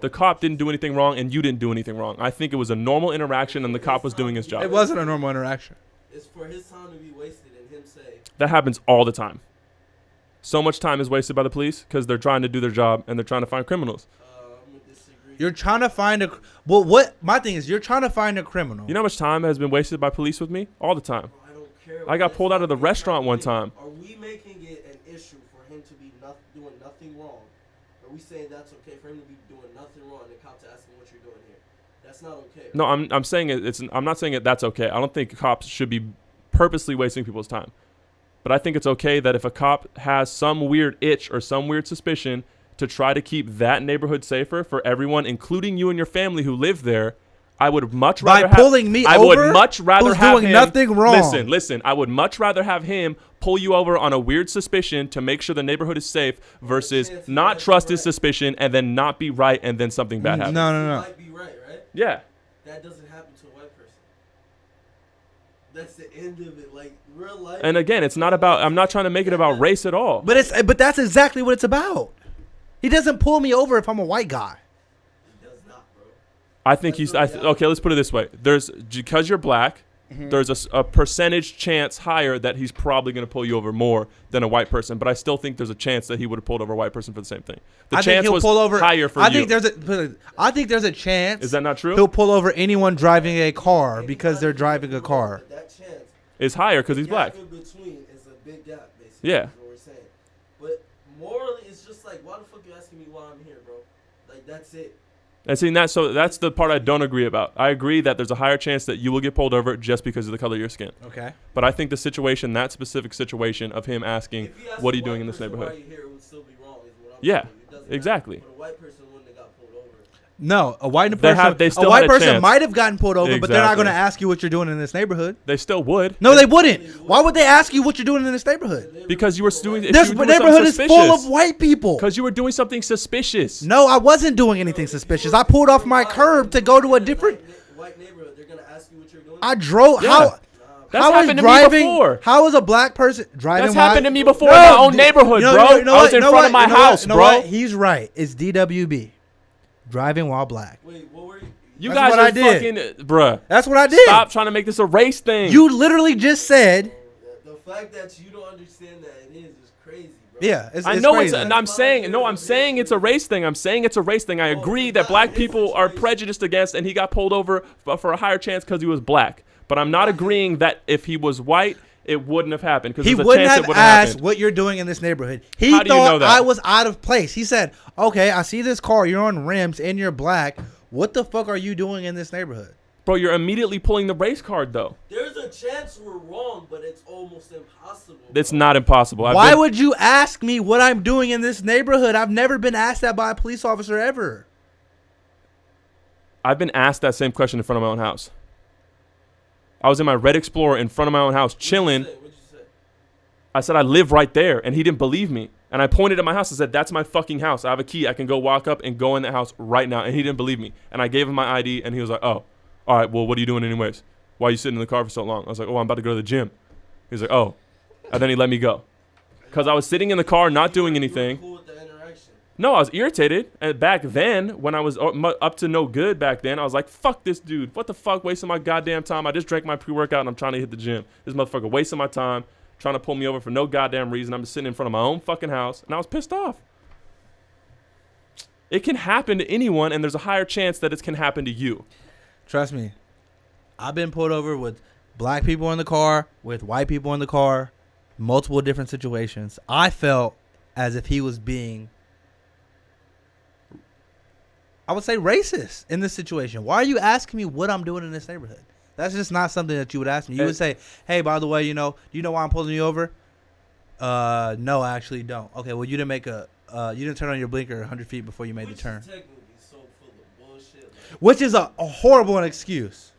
The cop didn't do anything wrong, and you didn't do anything wrong. I think it was a normal interaction, and the cop was doing his job. It wasn't a normal interaction. It's for his time to be wasted and him say. That happens all the time. So much time is wasted by the police because they're trying to do their job, and they're trying to find criminals. I'm gonna disagree. You're trying to find a... Well, what... My thing is, you're trying to find a criminal. You know how much time has been wasted by police with me? All the time. I don't care. I got pulled out of the restaurant one time. Are we making it an issue for him to be doing nothing wrong? Are we saying that's okay for him to be doing nothing wrong and the cops asking what you're doing here? That's not okay. No, I'm saying I'm not saying that's okay. I don't think cops should be purposely wasting people's time. But I think it's okay that if a cop has some weird itch or some weird suspicion to try to keep that neighborhood safer for everyone, including you and your family who live there, I would much rather I would much rather have doing him, nothing wrong. Listen. I would much rather have him pull you over on a weird suspicion to make sure the neighborhood is safe versus not trust his suspicion and then not be right and then something bad happens. No. Might be right? Yeah. That doesn't happen to a white person. That's the end of it. Like real life. And again, it's not about. I'm not trying to make it about race at all. But that's exactly what it's about. He doesn't pull me over if I'm a white guy. He does not, bro. I think he's. Okay, let's put it this way. Because you're black. Mm-hmm. There's a percentage chance higher that he's probably going to pull you over more than a white person, but I still think there's a chance that he would have pulled over a white person for the same thing. The chance was higher for you. I think there's a chance. Is that not true? He'll pull over anyone driving a car because they're driving a car. That chance is higher because he's black. In between is a big gap, basically. Yeah. Is what we're saying. But morally, it's just like, why the fuck you asking me why I'm here, bro? Like that's it. And see, that's the part I don't agree about. I agree that there's a higher chance that you will get pulled over just because of the color of your skin. Okay. But I think the situation, that specific situation of him asking, what are you doing in this neighborhood? Why you here, it would still be wrong, is what I'm yeah, saying. exactly. But a white person wouldn't have got pulled over. No, a white person might have gotten pulled over, but they're not going to ask you what you're doing in this neighborhood. They still would. No, they wouldn't. Why would they ask you what you're doing in this neighborhood? Because you were doing. This neighborhood is full of white people. Because you were doing something suspicious. No, I wasn't doing anything suspicious. I pulled off my curb to go to a different white neighborhood. They're going to ask you what you're doing. I drove. Yeah. That's happened to me before. How is a black person driving? That's happened to me before in my own neighborhood, bro. I was in front of my house, bro. He's right. It's DWB. Driving while black. Wait, what were you? You guys are fucking, bruh. That's what I did. Stop trying to make this a race thing. You literally just said. The fact that you don't understand that it is crazy, bro. Yeah, it's I know crazy. I'm saying it's a race thing. I'm saying it's a race thing. I agree that black people are prejudiced against, and he got pulled over for a higher chance because he was black. But I'm not agreeing that if he was white, it wouldn't have happened. He wouldn't have asked what you're doing in this neighborhood. He thought I was out of place. He said, okay, I see this car. You're on rims and you're black. What the fuck are you doing in this neighborhood? Bro, you're immediately pulling the race card, though. There's a chance we're wrong, but it's almost impossible. It's not impossible. Why would you ask me what I'm doing in this neighborhood? I've never been asked that by a police officer ever. I've been asked that same question in front of my own house. I was in my Red Explorer in front of my own house, chilling. What'd you say? I said, I live right there. And he didn't believe me. And I pointed at my house and said, that's my fucking house. I have a key. I can go walk up and go in that house right now. And he didn't believe me. And I gave him my ID. And he was like, oh, all right, well, what are you doing anyways? Why are you sitting in the car for so long? I was like, oh, I'm about to go to the gym. He's like, oh. And then he let me go. Because I was sitting in the car not doing anything. Cool with the interaction. No, I was irritated. And back then, when I was up to no good back then, I was like, fuck this dude. What the fuck? Wasting my goddamn time. I just drank my pre-workout and I'm trying to hit the gym. This motherfucker wasting my time, trying to pull me over for no goddamn reason. I'm just sitting in front of my own fucking house. And I was pissed off. It can happen to anyone, and there's a higher chance that it can happen to you. Trust me. I've been pulled over with black people in the car, with white people in the car, multiple different situations. I felt as if he was being, I would say, racist in this situation. Why are you asking me what I'm doing in this neighborhood? That's just not something that you would ask me. You would say, hey, by the way, do you know why I'm pulling you over? No, I actually don't. Okay, well, you didn't turn on your blinker 100 feet before you made the turn. So full of bullshit. Which is a horrible excuse.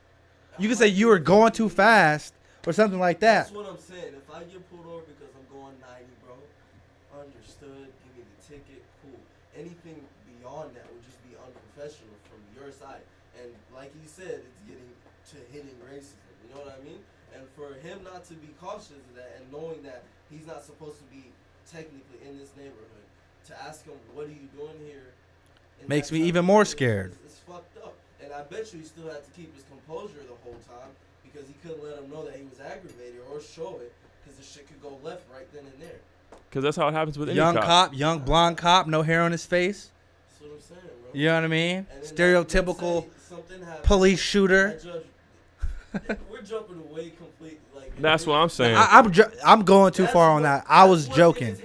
You can say you were going too fast or something like that. That's what I'm saying. If I get pulled over because I'm going 90, bro, understood, give me the ticket, cool. Anything beyond that would just be unprofessional from your side. And like he said, it's getting to hitting racism. You know what I mean? And for him not to be cautious of that and knowing that he's not supposed to be technically in this neighborhood, to ask him, what are you doing here? Makes me even more scared. It's fucked up. And I bet you he still had to keep his composure the whole time because he couldn't let him know that he was aggravated or show it because the shit could go left right then and there. Because that's how it happens with any young cop, young blonde cop, no hair on his face. That's what I'm saying, bro. You know what I mean? Stereotypical police shooter. We're jumping away completely. Like, that's what I'm saying. I'm going too far on that. I was joking.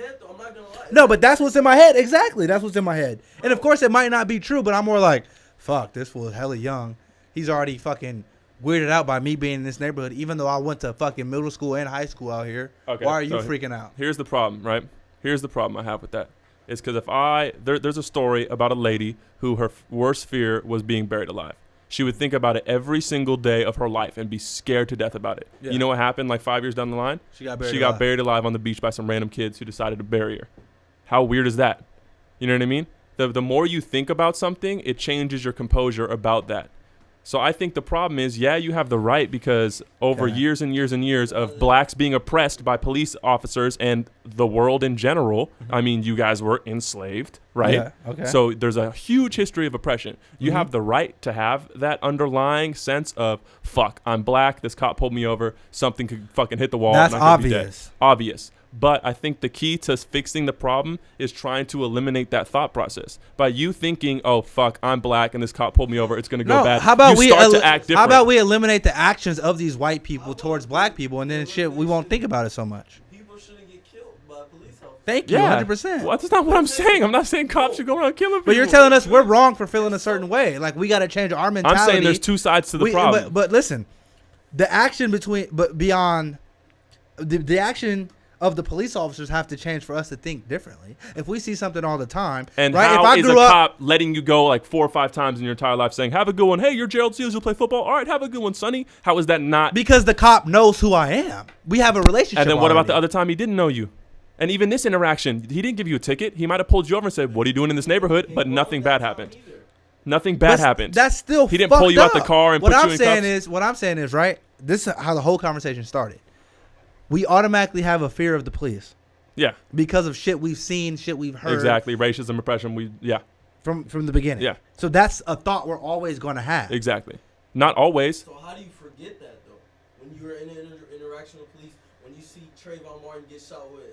No, but that's what's in my head. Exactly. That's what's in my head. And of course, it might not be true, but I'm more like, fuck, this fool is hella young. He's already fucking weirded out by me being in this neighborhood, even though I went to fucking middle school and high school out here. Okay, why are you freaking out? Here's the problem, right? Here's the problem I have with that. It's because there's a story about a lady who her worst fear was being buried alive. She would think about it every single day of her life and be scared to death about it. Yeah. You know what happened like 5 years down the line? She got buried alive on the beach by some random kids who decided to bury her. How weird is that? You know what I mean? The more you think about something, it changes your composure about that. So I think the problem is, yeah, you have the right because over years and years and years of blacks being oppressed by police officers and the world in general, I mean, you guys were enslaved, right? Yeah, okay. So there's a huge history of oppression. You have the right to have that underlying sense of, fuck, I'm black, this cop pulled me over, something could fucking hit the wall. That's obvious. Obvious. But I think the key to fixing the problem is trying to eliminate that thought process. By you thinking, oh, fuck, I'm black and this cop pulled me over, it's going to go bad. How about to act different. How about we eliminate the actions of these white people towards black people and then shit, we won't think about it so much. People shouldn't get killed by police officers. Thank you, 100%. Well, that's not what I'm saying. I'm not saying cops should go around killing people. But you're telling us we're wrong for feeling a certain way. Like, we got to change our mentality. I'm saying there's two sides to the problem. But listen, the action beyond the action of the police officers have to change for us to think differently. If we see something all the time, and right? How is a cop letting you go like 4 or 5 times in your entire life saying, have a good one. Hey, you're Gerald Seals. You'll play football. All right, have a good one, Sonny. How is that not? Because the cop knows who I am. We have a relationship. And then what about the other time he didn't know you? And even this interaction, he didn't give you a ticket. He might have pulled you over and said, what are you doing in this neighborhood? But nothing bad happened. Nothing bad happened. That's still He didn't pull you out the car and put you in cuffs. What I'm saying is, right, this is how the whole conversation started. We automatically have a fear of the police. Yeah. Because of shit we've seen, shit we've heard. Exactly. Racism, oppression, From the beginning. Yeah. So that's a thought we're always going to have. Exactly. Not always. So how do you forget that, though? When you're in an interaction with police, when you see Trayvon Martin get shot with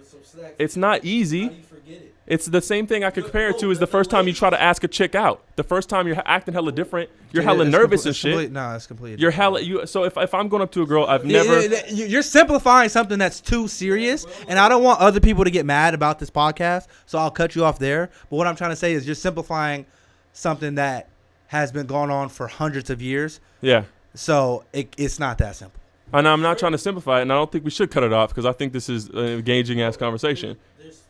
some snacks. It's not easy. How do you forget it? It's the same thing I could compare it to is the first time you try to ask a chick out. The first time you're acting hella different. You're hella nervous and shit. No, it's completely You're hella. So if I'm going up to a girl, I've never. You're simplifying something that's too serious, and I don't want other people to get mad about this podcast, so I'll cut you off there. But what I'm trying to say is you're simplifying something that has been going on for hundreds of years. Yeah. So it's not that simple. And I'm not trying to simplify it, and I don't think we should cut it off because I think this is an engaging ass conversation. There's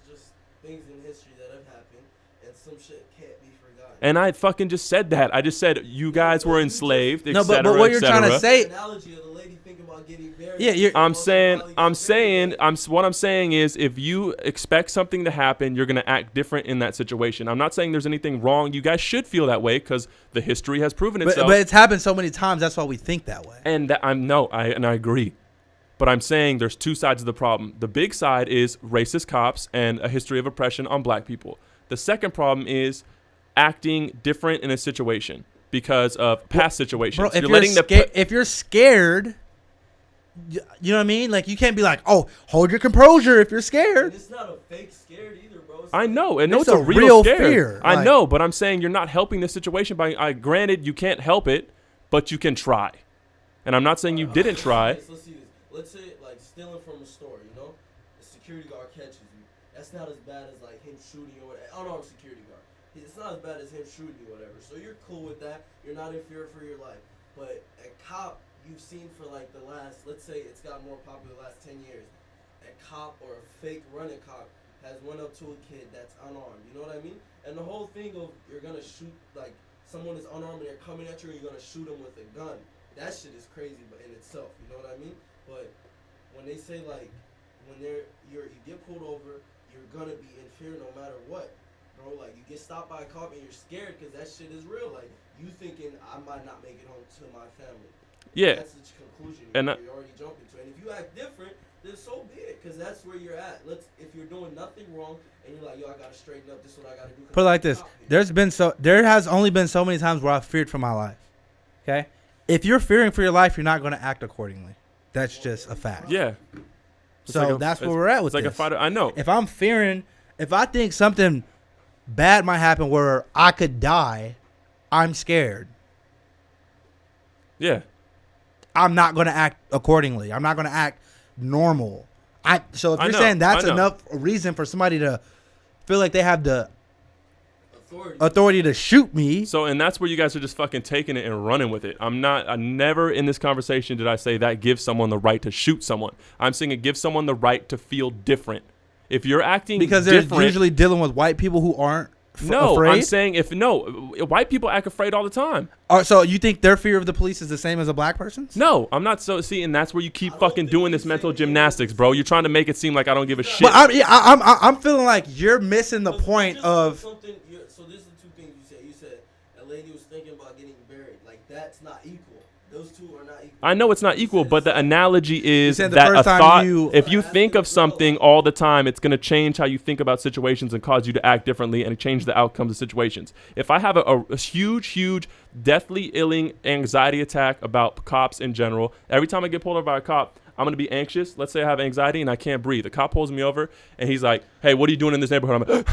just things in history that have happened, and some shit can't be forgotten. And I fucking just said that. I just said you guys were enslaved, etc. No, but what you're trying to say. Analogy of the lady thinking about getting buried. Yeah, what I'm saying is if you expect something to happen, you're gonna act different in that situation. I'm not saying there's anything wrong. You guys should feel that way because the history has proven itself. But it's happened so many times. That's why we think that way. And I agree. But I'm saying there's two sides of the problem. The big side is racist cops and a history of oppression on black people. The second problem is acting different in a situation because of past situations. Bro, if you're scared, you know what I mean? Like, you can't be like, oh, hold your composure if you're scared. And it's not a fake scared either, bro. I know. And it's a real fear. I know, but I'm saying you're not helping the situation by, granted, you can't help it, but you can try. And I'm not saying you didn't try. Let's see this. Let's say, like, stealing from a store, you know? The security guard catches you. That's not as bad as, like, him shooting you or whatever. Unarmed security guard. It's not as bad as him shooting you or whatever. So you're cool with that. You're not in fear for your life. But a cop you've seen for, like, the last, let's say it's gotten more popular the last 10 years. A cop or a fake running cop has went up to a kid that's unarmed. You know what I mean? And the whole thing of you're going to shoot, like, someone is unarmed and they're coming at you and you're going to shoot them with a gun. That shit is crazy but in itself. You know what I mean? But when they say, like, when you get pulled over, you're going to be in fear no matter what. bro. Like, you get stopped by a cop and you're scared because that shit is real. Like, you thinking, I might not make it home to my family. Yeah. That's the conclusion and you're already jumping to. And if you act different, then so be it, because that's where you're at. If you're doing nothing wrong and you're like, yo, I got to straighten up, this is what I got to do. Put it like this. There has only been so many times where I've feared for my life. Okay? If you're fearing for your life, you're not going to act accordingly. That's just a fact. Yeah. So that's where we're at with this. It's like a fighter. I know. If I'm fearing, if I think something bad might happen where I could die, I'm scared. Yeah. I'm not going to act accordingly. I'm not going to act normal. So if you're saying that's enough reason for somebody to feel like they have the authority to shoot me. So, and that's where you guys are just fucking taking it and running with it. I never in this conversation did I say that gives someone the right to shoot someone. I'm saying it gives someone the right to feel different. If you're acting because they're usually dealing with white people who aren't afraid? I'm saying white people act afraid all the time. So you think their fear of the police is the same as a black person's? No, I'm not. So see, and that's where you keep fucking doing this mental gymnastics, bro. You're trying to make it seem like I don't give a shit. But I'm feeling like you're missing the point of. So this is the two things you said. You said a lady was thinking about getting buried. Like, that's not equal. Those two are not equal. I know it's not equal, but the analogy is that a thought. If you think of something all the time, it's going to change how you think about situations and cause you to act differently and change the outcomes of situations. If I have a huge, deathly illing anxiety attack about cops in general, every time I get pulled over by a cop, I'm going to be anxious. Let's say I have anxiety and I can't breathe. The cop pulls me over and he's like, hey, what are you doing in this neighborhood? I'm like,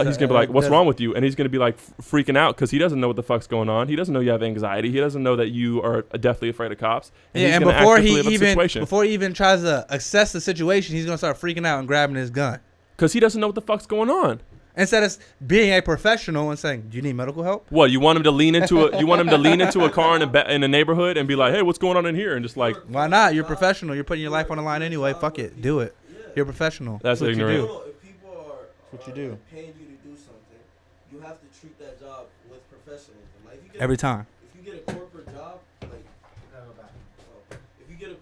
he's going to be like, what's wrong with you? And he's going to be like freaking out because he doesn't know what the fuck's going on. He doesn't know you have anxiety. He doesn't know that you are deathly afraid of cops. And before he even tries to assess the situation, he's going to start freaking out and grabbing his gun. Because he doesn't know what the fuck's going on. Instead of being a professional and saying, "Do you need medical help?" What, you want him to lean into a car in a neighborhood and be like, "Hey, what's going on in here?" And just like, why not? You're professional. You're putting your life on the line anyway. Fuck it, do it. You're professional. That's ignorant. If people are paying you to do something, you have to treat that job with professionalism. Like, every time. If you get a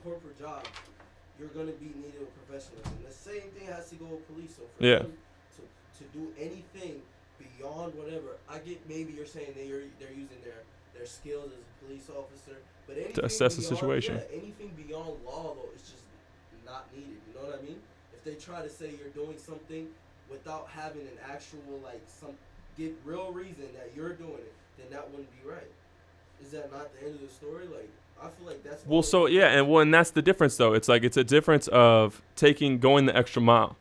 corporate job, you're gonna be needed with professionalism. The same thing has to go with police. So for them to do anything beyond whatever, I get maybe you're saying that they're using their skills as a police officer, but anything to assess the beyond, situation. Anything beyond law though, it's just not needed. You know what I mean? If they try to say you're doing something without having an actual get real reason that you're doing it, then that wouldn't be right. Is that not the end of the story? Like, I feel like that's and that's the difference though. It's like it's a difference of going the extra mile.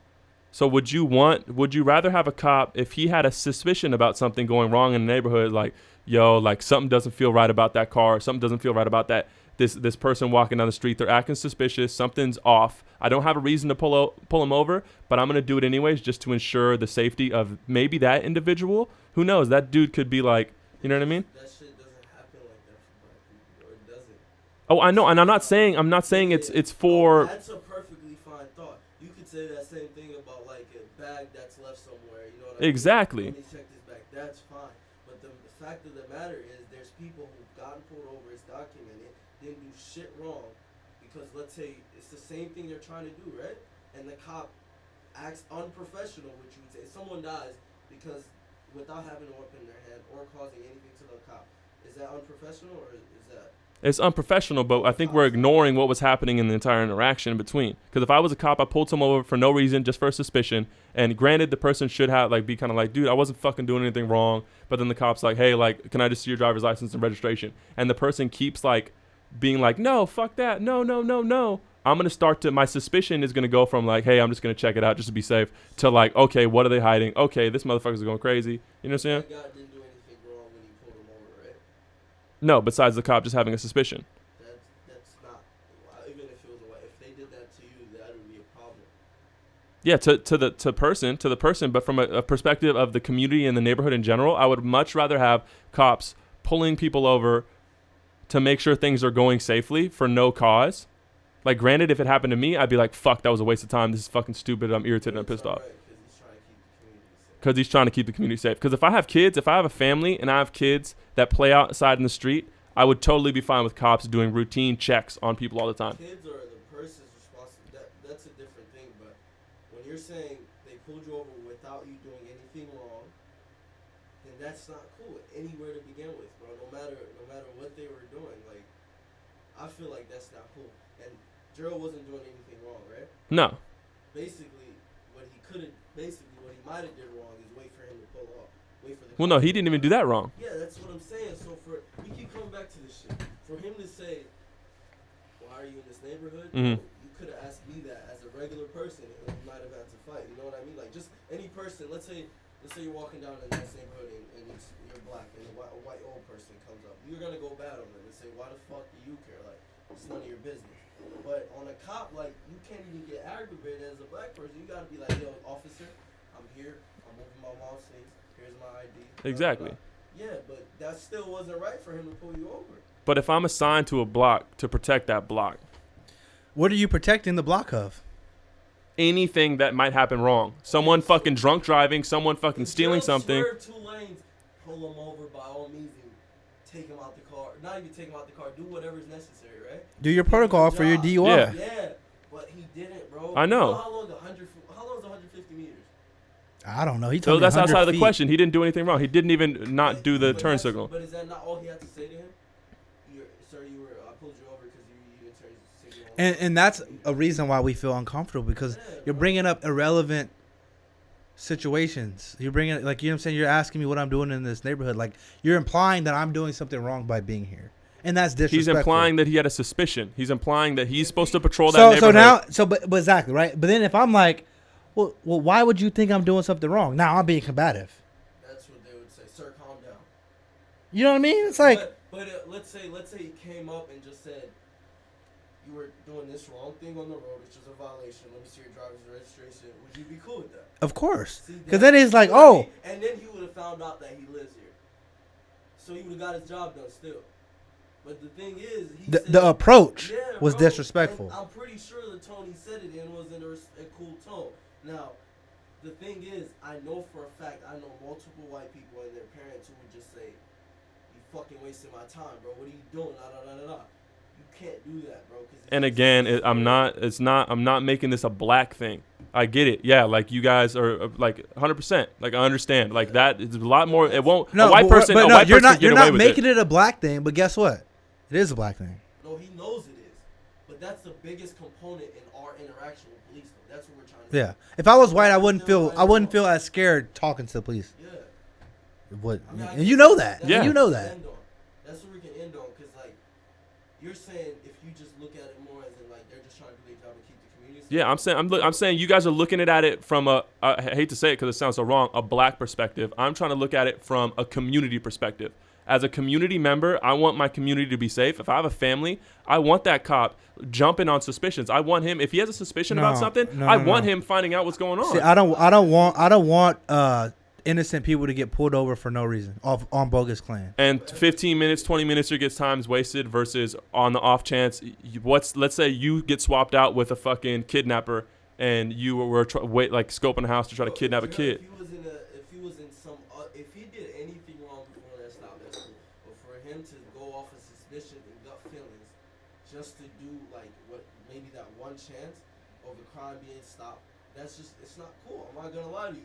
So would you rather have a cop if he had a suspicion about something going wrong in the neighborhood, like, yo, like something doesn't feel right about that car, something doesn't feel right about that this person walking down the street, they're acting suspicious, something's off. I don't have a reason to pull them over, but I'm going to do it anyways just to ensure the safety of maybe that individual. Who knows? That dude could be like, you know what I mean? That shit doesn't happen like that for black people, or it doesn't. Oh, I know, and I'm not saying it's for. That's a perfectly fine thought. You could say that same thing about like a bag that's left somewhere. You know what I mean? Exactly. Let me check this bag. That's fine. But the fact of the matter is, there's people who've gotten pulled over, it's documented, didn't do shit wrong, because let's say it's the same thing they're trying to do, right? And the cop acts unprofessional, which you would say someone dies because without having a weapon in their hand or causing anything to the cop. Is that unprofessional, or is that? It's unprofessional, but I think we're ignoring what was happening in the entire interaction in between. Because if I was a cop, I pulled someone over for no reason, just for a suspicion. And granted, the person should have be kind of like, dude, I wasn't fucking doing anything wrong. But then the cop's like, hey, like, can I just see your driver's license and registration? And the person keeps being like, no, fuck that, no. I'm going to start my suspicion is going to go from like, hey, I'm just going to check it out just to be safe, to like, okay, what are they hiding? Okay, this motherfucker's going crazy. You know what I'm saying? That guy didn't do anything wrong when you pulled him over, right? No, besides the cop just having a suspicion. That's not, even if if they did that to you, that would be a problem. Yeah, to the person, but from a perspective of the community and the neighborhood in general, I would much rather have cops pulling people over to make sure things are going safely for no cause. Like, granted, if it happened to me, I'd be like, fuck, that was a waste of time. This is fucking stupid. I'm irritated and I'm pissed off. Because he's trying to keep the community safe. Because if I have kids, if I have a family and I have kids that play outside in the street, I would totally be fine with cops doing routine checks on people all the time. Kids are the person's responsibility. That's a different thing, but when you're saying they pulled you over without you doing anything wrong, then that's not cool anywhere to begin with, bro. No matter what they were doing, like, I feel like that's not cool. And Gerald wasn't doing anything wrong, right? No. Basically, what he might have did wrong is wait for him to pull off. Well, no, he didn't even do that wrong. Yeah, that's what I'm saying. So we keep coming back to this shit. For him to say, "Why are you in this neighborhood?" Mm-hmm. You could have asked me that as a regular person, and we might have had to fight. You know what I mean? Like, just any person. Let's say you're walking down in this neighborhood and you're black, and a white old person comes up. You're gonna go bad on them and say, "Why the fuck do you care? Like, it's none of your business." But on a cop, like, you can't even get aggravated as a black person. You gotta be like, "Yo, officer, I'm here. I'm moving my mom's things. Here's my ID." Exactly. Yeah, but that still wasn't right for him to pull you over. But if I'm assigned to a block to protect that block, what are you protecting the block of? Anything that might happen wrong. Someone fucking drunk driving, someone fucking stealing something. Swerve 2 lanes, pull him over by all means and take him out the car. Not even take him out the car. Do whatever's necessary, right? Do your protocol for your DUI. Yeah, but he didn't, bro. I know. You know how long is 150 meters? I don't know. He So told me that's 100 outside of the feet. question. He didn't do anything wrong. He didn't even not do the turn signal. But is that not all he had to say to him? Sir, I pulled you over because you didn't turn signal. And that's a reason why we feel uncomfortable, because you're bringing up irrelevant situations. You're bringing, like, you know what I'm saying? You're asking me what I'm doing in this neighborhood. Like, you're implying that I'm doing something wrong by being here. And that's disrespectful. He's implying that he had a suspicion. He's implying that he's supposed to patrol that neighborhood. But exactly, right? But then if I'm like, well, why would you think I'm doing something wrong? Now I'm being combative. That's what they would say. Sir, calm down. You know what I mean? It's like, but let's say he came up and just said, you were doing this wrong thing on the road, which is a violation. Let me see your driver's registration. Would you be cool with that? of course. Because then he's like, oh. And then he would have found out that he lives here. So he would have got his job done still. But the thing is, the approach was disrespectful. I'm pretty sure the tone he said it in was in a cool tone. Now, the thing is, I know for a fact, I know multiple white people and their parents who would just say, "You fucking wasting my time, bro. What are you doing?" You can't do that, bro. And again, I'm not making this a black thing. I get it. Yeah, like you guys are like 100%. Like I understand. Like that is a lot more. It won't. No, a white person. But a no, white you're person not. can You're get away not with making it a black thing. But guess what? It is a black thing. No, he knows it is. But that's the biggest component in our interaction with police. Though. That's what we're trying to. Yeah. If I was white, I wouldn't feel as scared talking to the police. Yeah. What? And you know that. Yeah. You know that. That's what we can end on, because like you're saying, if you just look at it more as in like they're just trying to do their job and keep the community safe. Yeah, I'm saying you guys are looking at it from I hate to say it because it sounds so wrong, a black perspective. I'm trying to look at it from a community perspective. As a community member, I want my community to be safe. If I have a family, I want that cop jumping on suspicions. I want him, if he has a suspicion about something, I want him finding out what's going on. See, I don't want innocent people to get pulled over for no reason on bogus claim. And 15 minutes, 20 minutes, your gets time's wasted versus on the off chance, let's say you get swapped out with a fucking kidnapper and you were scoping a house to try to kidnap a kid. If he did anything wrong before that stop, that's cool. But for him to go off of suspicion and gut feelings just to do like what maybe that one chance of the crime being stopped, it's not cool. I'm not gonna lie to you.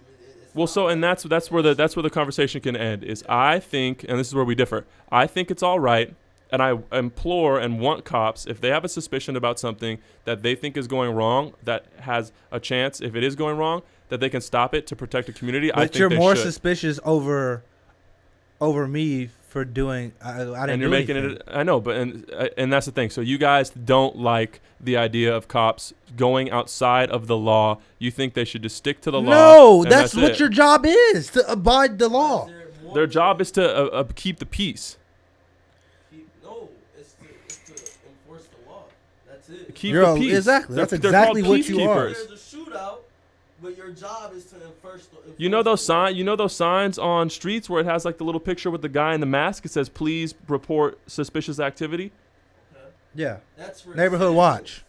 And that's where the conversation can end. Is I think, and this is where we differ. I think it's all right, and I implore and want cops, if they have a suspicion about something that they think is going wrong, that has a chance, if it is going wrong, that they can stop it to protect the community. But I think you're they more should. suspicious over me for doing. I didn't. And you're do making anything. it. I know, but and that's the thing. So you guys don't like the idea of cops going outside of the law. You think they should just stick to the law. No, that's what your job is, to abide the law. Their job is to keep the peace. No, it's to enforce the law. That's it. Keep the peace. Exactly. That's exactly what you are. There's a shootout, but your job is to enforce the law. You know those signs on streets where it has like the little picture with the guy in the mask? It says, "Please report suspicious activity." Okay. Yeah. That's for Neighborhood watch.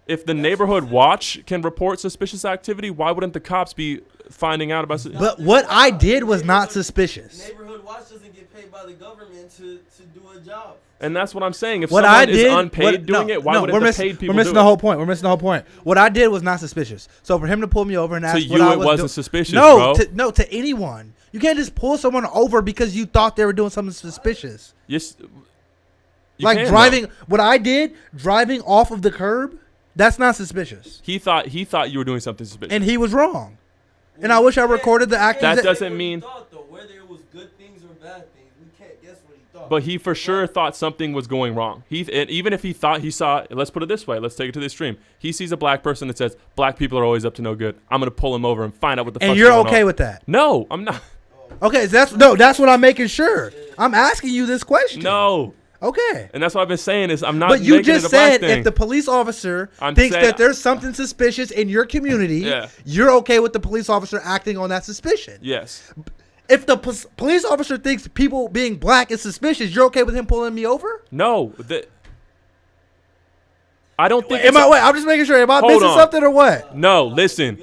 If the neighborhood watch can report suspicious activity, why wouldn't the cops be finding out about? But what I did was not suspicious. Neighborhood watch doesn't get paid by the government to do a job. And that's what I'm saying. If what someone is unpaid doing it, why would the paid people do it? We're missing the whole point. We're missing the whole point. What I did was not suspicious. So for him to pull me over and ask what I was doing. To you, it wasn't suspicious, bro. To anyone. You can't just pull someone over because you thought they were doing something suspicious. Yes. Like driving, what I did, driving off of the curb, that's not suspicious. He thought you were doing something suspicious. And he was wrong. And I wish I recorded the act. That doesn't mean. Whether it was good things or bad things, we can't guess what he thought. But he for sure thought something was going wrong. And even if he thought he saw, let's put it this way, let's take it to the extreme. He sees a black person that says, black people are always up to no good. I'm going to pull him over and find out what the fuck's going on. And you're okay with that? No, I'm not. Okay, that's what I'm making sure. I'm asking you this question. No. Okay. And that's what I've been saying is I'm not But you making just it a black said thing. if the police officer thinks that there's something suspicious in your community, you're okay with the police officer acting on that suspicion. Yes. If the police officer thinks people being black is suspicious, you're okay with him pulling me over? No. I don't think wait, I'm just making sure. Am I missing something or what? No, listen.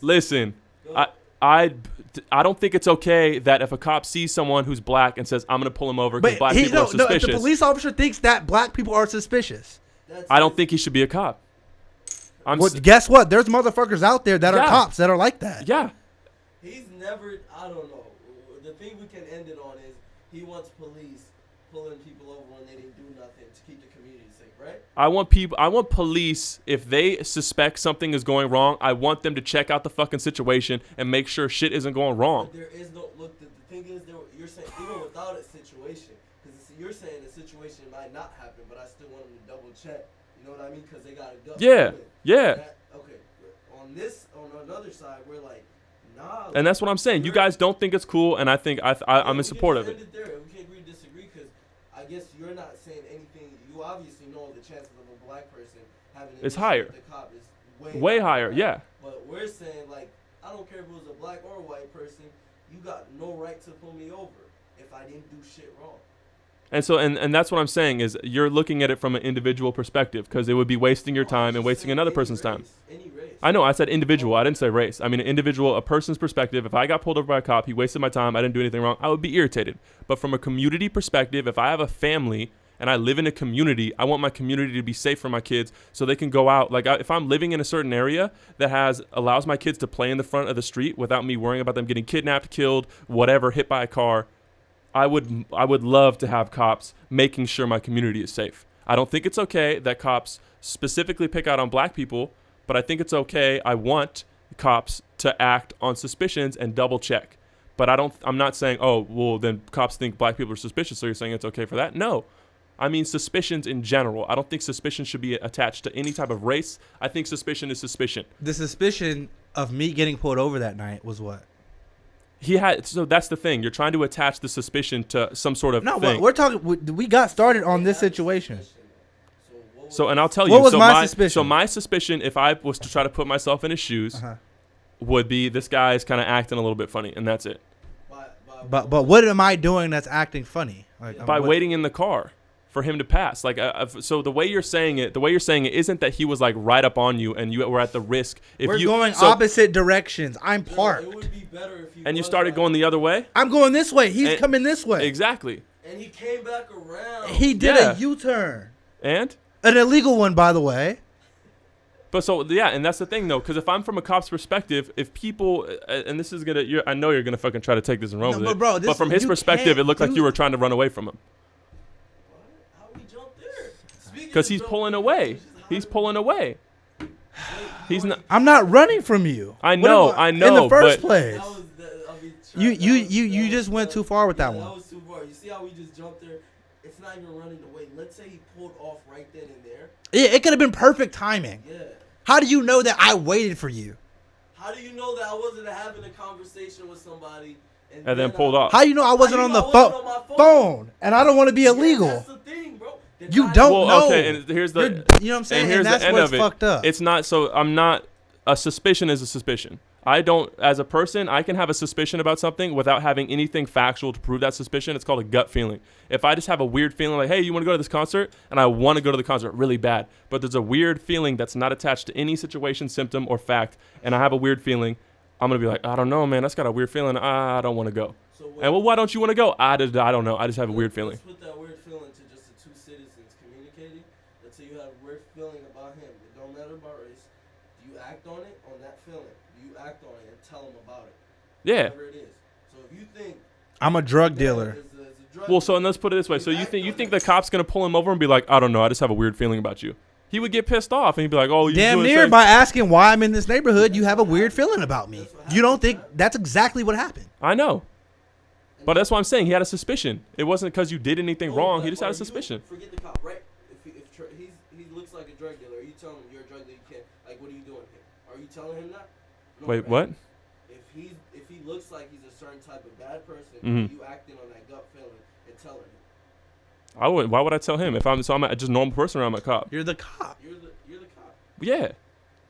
Listen. I don't think it's okay that if a cop sees someone who's black and says, I'm going to pull him over because black people are suspicious. If the police officer thinks that black people are suspicious, I don't think he should be a cop. Guess what? There's motherfuckers out there that are cops that are like that. Yeah. He's never, I don't know. The thing we can end it on is he wants police pulling people over when they didn't do nothing to keep the community safe, right? I want police, if they suspect something is going wrong, I want them to check out the fucking situation and make sure shit isn't going wrong. But there is no, look, the thing is, you're saying, even without a situation, because you're saying the situation might not happen, but I still want them to double check. You know what I mean? Because they got a gut. Yeah. Okay. On another side, we're like, nah. And that's what I'm saying. You guys don't think it's cool, and I think I'm in support of it. We can agree to disagree because I guess you're not saying anything. You obviously know the chances of a black person having an issue higher. with the cop is way higher. Right? Yeah. But we're saying, like, I don't care if it was a black or a white person. You got no right to pull me over if I didn't do shit wrong. And so, and that's what I'm saying is you're looking at it from an individual perspective because it would be wasting your time and wasting another person's time. Any race. I know. I said individual. I didn't say race. I mean, an individual, a person's perspective. If I got pulled over by a cop, he wasted my time, I didn't do anything wrong, I would be irritated. But from a community perspective, if I have a family and I live in a community, I want my community to be safe for my kids so they can go out. Like if I'm living in a certain area that allows my kids to play in the front of the street without me worrying about them getting kidnapped, killed, whatever, hit by a car, I would love to have cops making sure my community is safe. I don't think it's okay that cops specifically pick out on black people, but I think it's okay. I want cops to act on suspicions and double check. But I'm not saying, oh, well, then cops think black people are suspicious, so you're saying it's okay for that? No. I mean suspicions in general. I don't think suspicion should be attached to any type of race. I think suspicion is suspicion. The suspicion of me getting pulled over that night was what? So that's the thing. You're trying to attach the suspicion to some sort of thing. No, we're talking. We got started on this situation. So, and I'll tell you. What was my suspicion? So my suspicion, if I was to try to put myself in his shoes, would be this guy's kind of acting a little bit funny, and that's it. But what am I doing that's acting funny? Like, by waiting in the car for him to pass. Like, so the way you're saying it isn't that he was like right up on you and you were at the risk. We're going opposite directions. I'm parked. It would be better if you and you started going the other way? I'm going this way. He's coming this way. Exactly. And he came back around. He did a U-turn. And? An illegal one, by the way. But so, yeah, and that's the thing, though, because if I'm from a cop's perspective, if people, and this is going to, I know you're going to fucking try to take this and run with it. Bro, but from his perspective, it looked like you were trying to run away from him. How we jump there? Because he's pulling away. He's pulling away. He's not. I'm not running from you. I know. In the first place. You just went too far with that one. That was too far. You see how we just jumped there? It's not even running away. Let's say he pulled off right then and there. Yeah, it could have been perfect timing. Yeah. How do you know that I waited for you? How do you know that I wasn't having a conversation with somebody and then pulled off? How do you know I wasn't on the phone? And I don't want to be illegal. That's the thing, bro. You don't know. Okay, and here's the you know what I'm saying? And here's that's the end what's of it. Fucked up. It's not so I'm not a suspicion is a suspicion. I don't, as a person, I can have a suspicion about something without having anything factual to prove that suspicion. It's called a gut feeling. If I just have a weird feeling like, hey, you want to go to this concert? And I want to go to the concert really bad, but there's a weird feeling that's not attached to any situation, symptom, or fact, and I have a weird feeling, I'm going to be like, I don't know, man. That's got a weird feeling. I don't want to go. And well, why don't you want to go? I don't know. I just have a weird feeling. Let's put that weird feeling to just the two citizens communicating. Let's say you have a weird feeling about him. It don't matter about race. Do you act on it, on that feeling? Do you act on it and tell him about it? Yeah. Whatever it is. So if you think I'm a drug dealer. Well, so and let's put it this way. So you think the cop's gonna pull him over and be like, I don't know, I just have a weird feeling about you. He would get pissed off and he'd be like, oh, you damn near by asking why I'm in this neighborhood, you have a weird feeling about me. You don't think that's exactly what happened? I know. But that's what I'm saying. He had a suspicion. It wasn't because you did anything wrong. He just had a suspicion. Forget the cop, right? If he looks like a drug dealer, are you telling him you're a drug dealer? You can't. Like, what are you doing here? Are you telling him that? No, wait, right? what? If he looks like he's a certain type of bad person, you acting on that gut feeling and telling him. I wouldn't. Why would I tell him if I'm just a normal person around my cop? You're the cop. You're the cop. Yeah.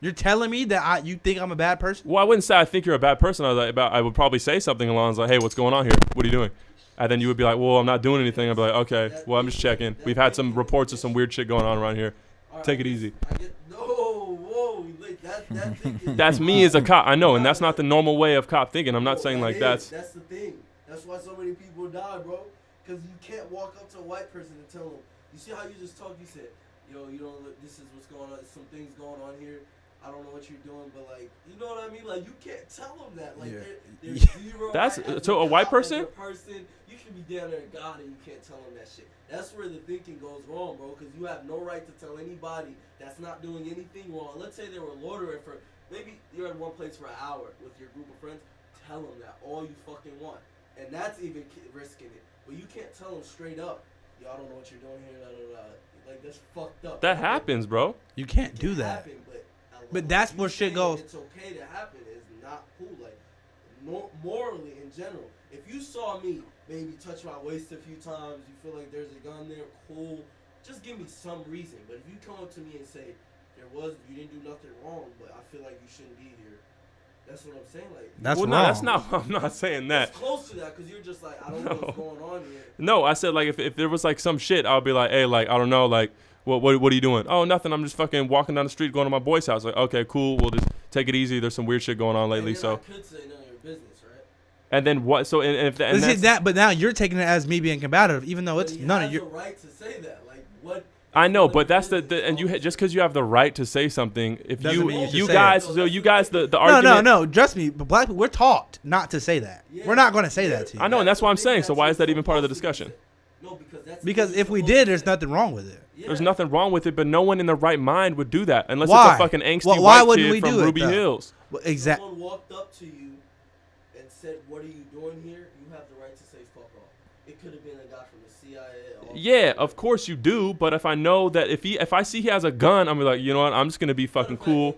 You're telling me that you think I'm a bad person? Well, I wouldn't say I think you're a bad person. I would probably say something along the lines like, hey, what's going on here? What are you doing? And then you would be like, well, I'm not doing anything. I'd be like, okay, well, I'm just checking. We've had some reports of some weird shit going on around here. Take it easy. That's me as a cop. I know, and that's not the normal way of cop thinking. I'm not saying like that's. That's the thing. That's why so many people die, bro. Because you can't walk up to a white person and tell them. You see how you just talked? You said, yo, you don't look. This is what's going on. Some things going on here. I don't know what you're doing, but like, you know what I mean? Like, you can't tell them that. Like, there's zero. That's to a white person. You should be down there, God, and you can't tell them that shit. That's where the thinking goes wrong, bro. Because you have no right to tell anybody that's not doing anything wrong. Let's say they were loitering for maybe you're in one place for an hour with your group of friends. Tell them that all you fucking want, and that's even risking it. But you can't tell them straight up, yo, I don't know what you're doing here. Like, that's fucked up. That happens, bro. You can't do that. But that's where shit goes. It's okay to happen. It's not cool. Like, morally in general, if you saw me maybe touch my waist a few times, you feel like there's a gun there, cool. Just give me some reason. But if you come up to me and say you didn't do nothing wrong, but I feel like you shouldn't be here. That's what I'm saying. Like, that's wrong. No, that's not. I'm not saying that. It's close to that because you're just like, I don't know what's going on here. No, I said like if there was like some shit, I would be like, hey, like I don't know, like what are you doing? Oh, nothing. I'm just fucking walking down the street going to my boy's house. Like, okay, cool. We'll just take it easy. There's some weird shit going on lately, so. I could say none of your business, right? And then what? So and if and that's that, but now you're taking it as me being combative, even though it's none of your. You have the right to say that. Like what? I know, but that's the and you just because you have the right to say something, if you guys the argument. No, trust me, but black people, we're taught not to say that. Yeah. We're not going to say that to you. I know, and that's what I'm saying. So why is that even part of the discussion? No, because if we did, there's nothing wrong with it. Yeah. There's nothing wrong with it, but no one in the right mind would do that unless it's a fucking angsty white kid from Ruby Hills. Well, exactly. If someone walked up to you and said, "What are you doing here?" You have the right to say "fuck off." It could have been a guy from the CIA. Yeah, of course you do. But if I know that if I see he has a gun, I'm like, you know what? I'm just gonna be fucking cool.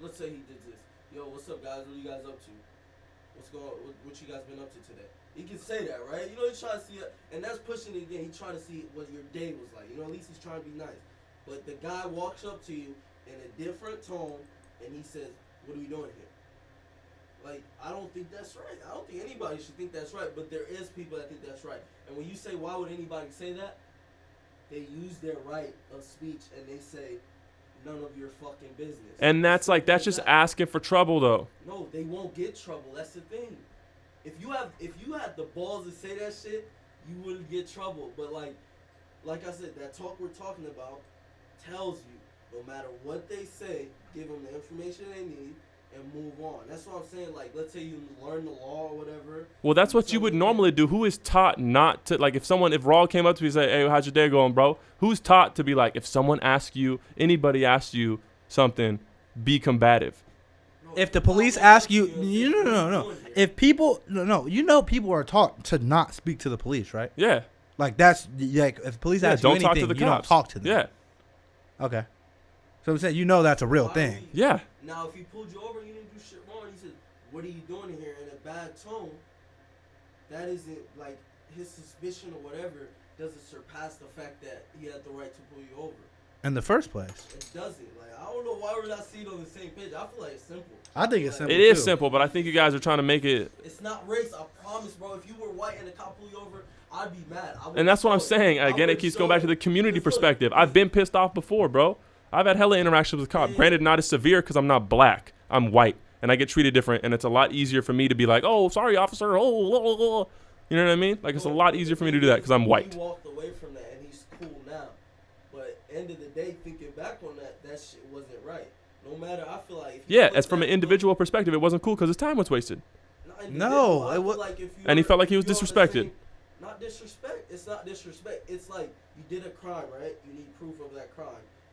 Let's say he did this. Yo, what's up, guys? What are you guys up to? What you guys been up to today? He can say that, right? You know, he's trying to see it, and that's pushing it again. He's trying to see what your day was like. You know, at least he's trying to be nice. But the guy walks up to you in a different tone, and he says, "What are we doing here?" Like, I don't think that's right. I don't think anybody should think that's right, but there is people that think that's right. And when you say, why would anybody say that? They use their right of speech, and they say, none of your fucking business. And that's just asking for trouble, though. No, they won't get trouble. That's the thing. If you had the balls to say that shit, you wouldn't get trouble. But like I said, that talk we're talking about tells you, no matter what they say, give them the information they need, and move on. That's what I'm saying. Like, let's say you learn the law or whatever. Well, that's what you would normally do. Who is taught not to, like, if Raul came up to me and said, hey, how's your day going, bro? Who's taught to be like, if someone asks you, anybody asks you something, be combative? If the police ask you, no. If people, people are taught to not speak to the police, right? Yeah. Like, that's, like, if police ask you anything, you don't talk to them. Yeah. Okay. So I'm saying, that's a real thing. Yeah. Now, if he pulled you over and you didn't do shit wrong, he said, what are you doing here in a bad tone, that isn't, like, his suspicion or whatever doesn't surpass the fact that he had the right to pull you over. In the first place. It doesn't. Like, I don't know why we're not seeing on the same page. I feel like it's simple. I think it's simple, It is simple, but I think you guys are trying to make it. It's not race, I promise, bro. If you were white and the cop pulled you over, I'd be mad. And that's what I'm saying. Again, it keeps going back to the community perspective. I've been pissed off before, bro. I've had hella interactions with cops. Granted, not as severe because I'm not black. I'm white. and I get treated different, and it's a lot easier for me to be like, oh, sorry, officer. Oh. You know what I mean? Like, it's a lot easier for me to do that because I'm white. He walked away from that, and he's cool now. But end of the day, thinking back on that shit wasn't right. No matter, I feel like. Yeah, as from an individual perspective, it wasn't cool because his time was wasted. No, it was. Like and he felt like he was disrespected. Not disrespect. It's not disrespect. It's like you did a crime, right? You need proof of that crime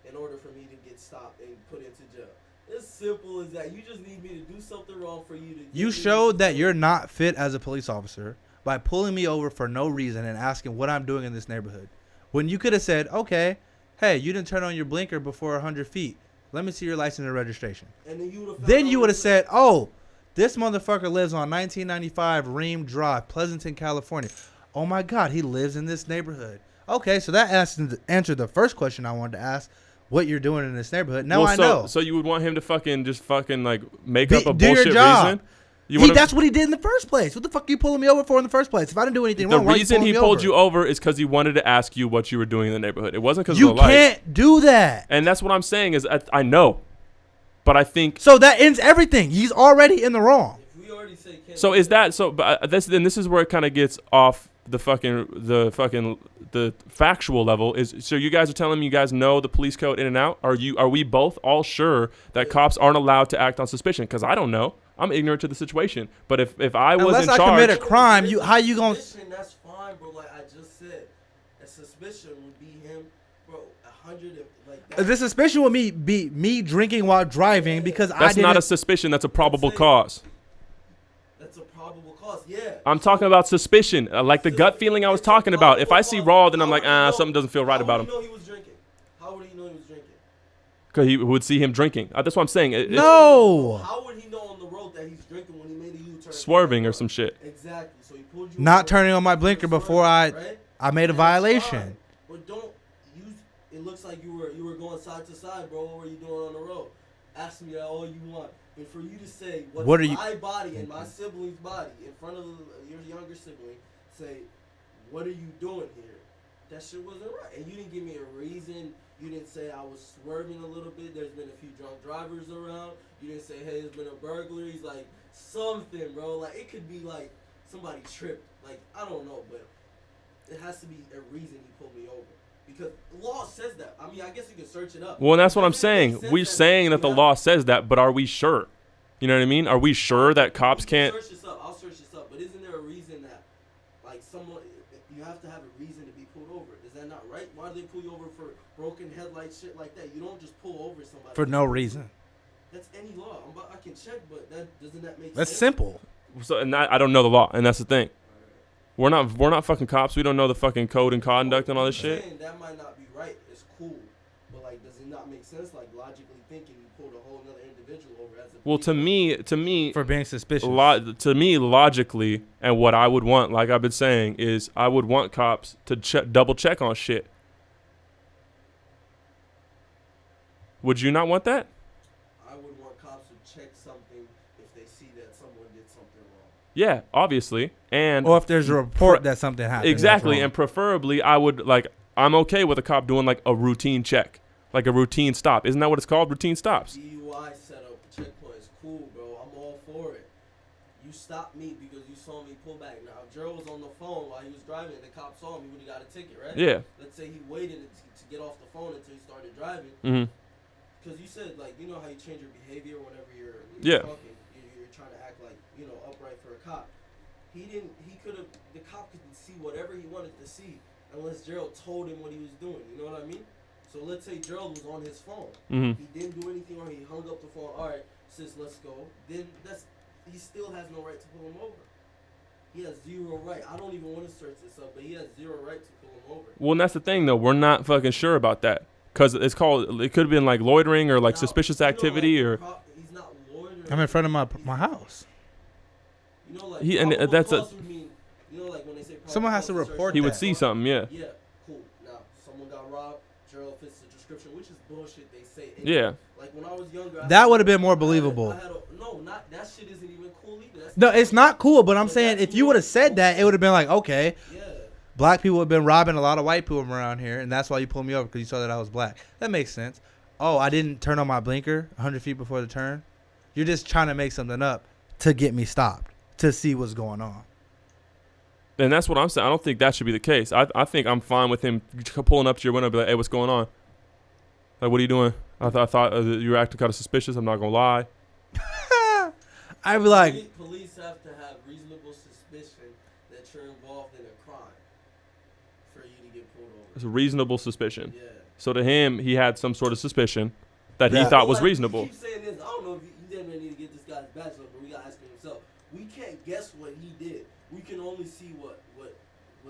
in order for me to get stopped and put into jail. It's simple as that. You just need me to do something wrong for you to. You showed that you're not fit as a police officer by pulling me over for no reason and asking what I'm doing in this neighborhood. When you could have said, okay, hey, you didn't turn on your blinker before 100 feet. Let me see your license and registration. And then you would have said, oh, this motherfucker lives on 1995 Ream Drive, Pleasanton, California. Oh, my God, he lives in this neighborhood. Okay, so that answered the first question I wanted to ask, what you're doing in this neighborhood. Now I know. So you would want him to fucking like make up a bullshit reason? That's what he did in the first place. What the fuck are you pulling me over for in the first place? If I didn't do anything wrong, the reason he pulled you over is because he wanted to ask you what you were doing in the neighborhood. It wasn't because of the light. You can't do that. And that's what I'm saying is I know, but I think so that ends everything. He's already in the wrong. If we already say so is that so? But this is where it kind of gets off the factual level. Is so you guys are telling me you guys know the police code in and out? Are we both all sure that cops aren't allowed to act on suspicion? Because I don't know. I'm ignorant to the situation. But if I was in charge, unless I commit a crime, how you gonna? That's fine, bro. Like I just said, a suspicion would be him, bro. 100 like that. The suspicion would be me drinking while driving because that's not a suspicion. That's a probable cause. That's a probable cause. Yeah. I'm talking about suspicion, like the gut feeling I was talking about. If I see raw, then I'm like, something doesn't feel right about him. How would he know he was drinking? How would he know he was drinking? Because he would see him drinking. That's what I'm saying. No. How would he know on the road that he's drinking when he made a U-turn? Swerving or some shit. Exactly. So he pulled you. Not turning on my blinker before I made a violation. But don't use. It looks like you were going side to side, bro. What were you doing on the road? Ask me that all you want. And for you to say what's my body and my sibling's body in front of your younger sibling, say, what are you doing here? That shit wasn't right. And you didn't give me a reason. You didn't say I was swerving a little bit. There's been a few drunk drivers around. You didn't say, hey, there's been a burglary. Like, something, bro. Like, it could be like somebody tripped. Like, I don't know, but it has to be a reason he pulled me over. Because the law says that. I mean, I guess you can search it up. Well, and that's what I'm saying. We're saying that the law says that, but are we sure? You know what I mean? Are we sure that cops can't? I'll search this up. But isn't there a reason that, like, you have to have a reason to be pulled over? Is that not right? Why do they pull you over for broken headlights, shit like that? You don't just pull over somebody for no reason. That's any law. I can check, but doesn't that make sense? That's simple. So, and I don't know the law, and that's the thing. We're not fucking cops. We don't know the fucking code and conduct and all this shit. That might not be right. It's cool, but like, does it not make sense? Like, logically thinking, you pulled a whole other individual over as a. Well, to me, for being suspicious. To me, logically, and what I would want, like I've been saying, is I would want cops to double check on shit. Would you not want that? I would want cops to check something if they see that someone did something wrong. Yeah, obviously. Or if there's a report that something happened. Exactly, and preferably I'm okay with a cop doing like a routine check, like a routine stop. Isn't that what it's called? Routine stops. DUI setup, checkpoints, cool, bro. I'm all for it. You stopped me because you saw me pull back. Now, Gerald was on the phone while he was driving, and the cop saw me when he got a ticket, right? Yeah. Let's say he waited to get off the phone until he started driving. Mm-hmm. Because you said, like, you know how you change your behavior whenever you're talking. You're trying to act like, upright for a cop. The cop could see whatever he wanted to see unless Gerald told him what he was doing. You know what I mean? So let's say Gerald was on his phone. Mm-hmm. He didn't do anything wrong. He hung up the phone. All right, sis, let's go. Then he still has no right to pull him over. He has zero right. I don't even want to search this up, but he has zero right to pull him over. Well, and that's the thing, though. We're not fucking sure about that. Because it could have been like loitering or like suspicious activity or. He's not loitering. I'm in front of my house. That's a. Like when they say someone has to report. He would see something, yeah. Yeah, cool. Now someone got robbed. Gerald fits the description, which is bullshit. They say. Yeah. Like when I was younger. That would have been more believable. Not that shit isn't even cool either. No, it's not cool. But I'm saying if you would have said that, it would have been like, okay. Yeah. Black people have been robbing a lot of white people around here, and that's why you pulled me over because you saw that I was black. That makes sense. Oh, I didn't turn on my blinker 100 feet before the turn. You're just trying to make something up to get me stopped, to see what's going on. And that's what I'm saying. I don't think that should be the case. I think I'm fine with him pulling up to your window and be like, hey, what's going on? Like, what are you doing? I thought you were acting kind of suspicious. I'm not going to lie. I'd be like... Police have to have reasonable suspicion that you're involved in a crime for you to get pulled over. It's a reasonable suspicion. Yeah. So to him, he had some sort of suspicion that he thought was reasonable. You keep saying this. I don't know if you didn't need to get this guy's bachelor, but we got to ask him himself. We can't guess what he did. We can only see what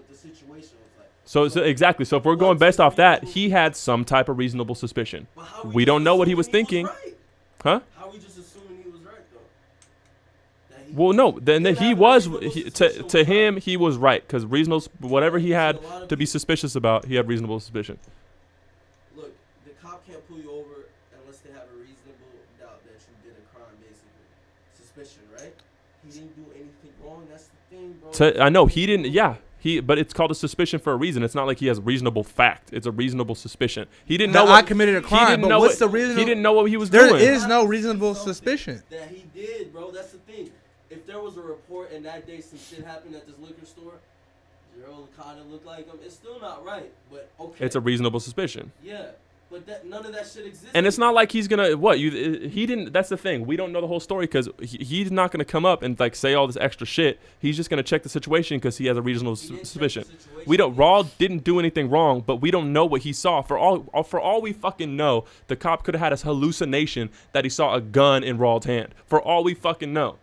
the situation was like. So exactly. So if we're going based off that, he had some type of reasonable suspicion. We don't know what he was thinking. Huh? How are we just assuming he was right, though? Well, no. Then he was. To him, he was right. Because reasonable, whatever he had to be suspicious about, he had reasonable suspicion. Look, the cop can't pull you over unless they have a reasonable doubt that you did a crime, basically. Suspicion, right? He didn't do anything wrong. That's the thing, bro. I know he didn't. Yeah. But it's called a suspicion for a reason. It's not like he has reasonable fact. It's a reasonable suspicion. He didn't know I committed a crime, but what's the reason? He didn't know what he was doing. There is no reasonable suspicion. That he did, bro. That's the thing. If there was a report and that day some shit happened at this liquor store, Gerald kind of looked like him. It's still not right, but okay. It's a reasonable suspicion. Yeah. But none of that shit exists. And it's not like he's gonna he didn't. That's the thing. We don't know the whole story because he's not gonna come up and like say all this extra shit. He's just gonna check the situation because he has a reasonable suspicion. We don't. Raw didn't do anything wrong, but we don't know what he saw. For all we fucking know, the cop could have had a hallucination that he saw a gun in Raw's hand. For all we fucking know.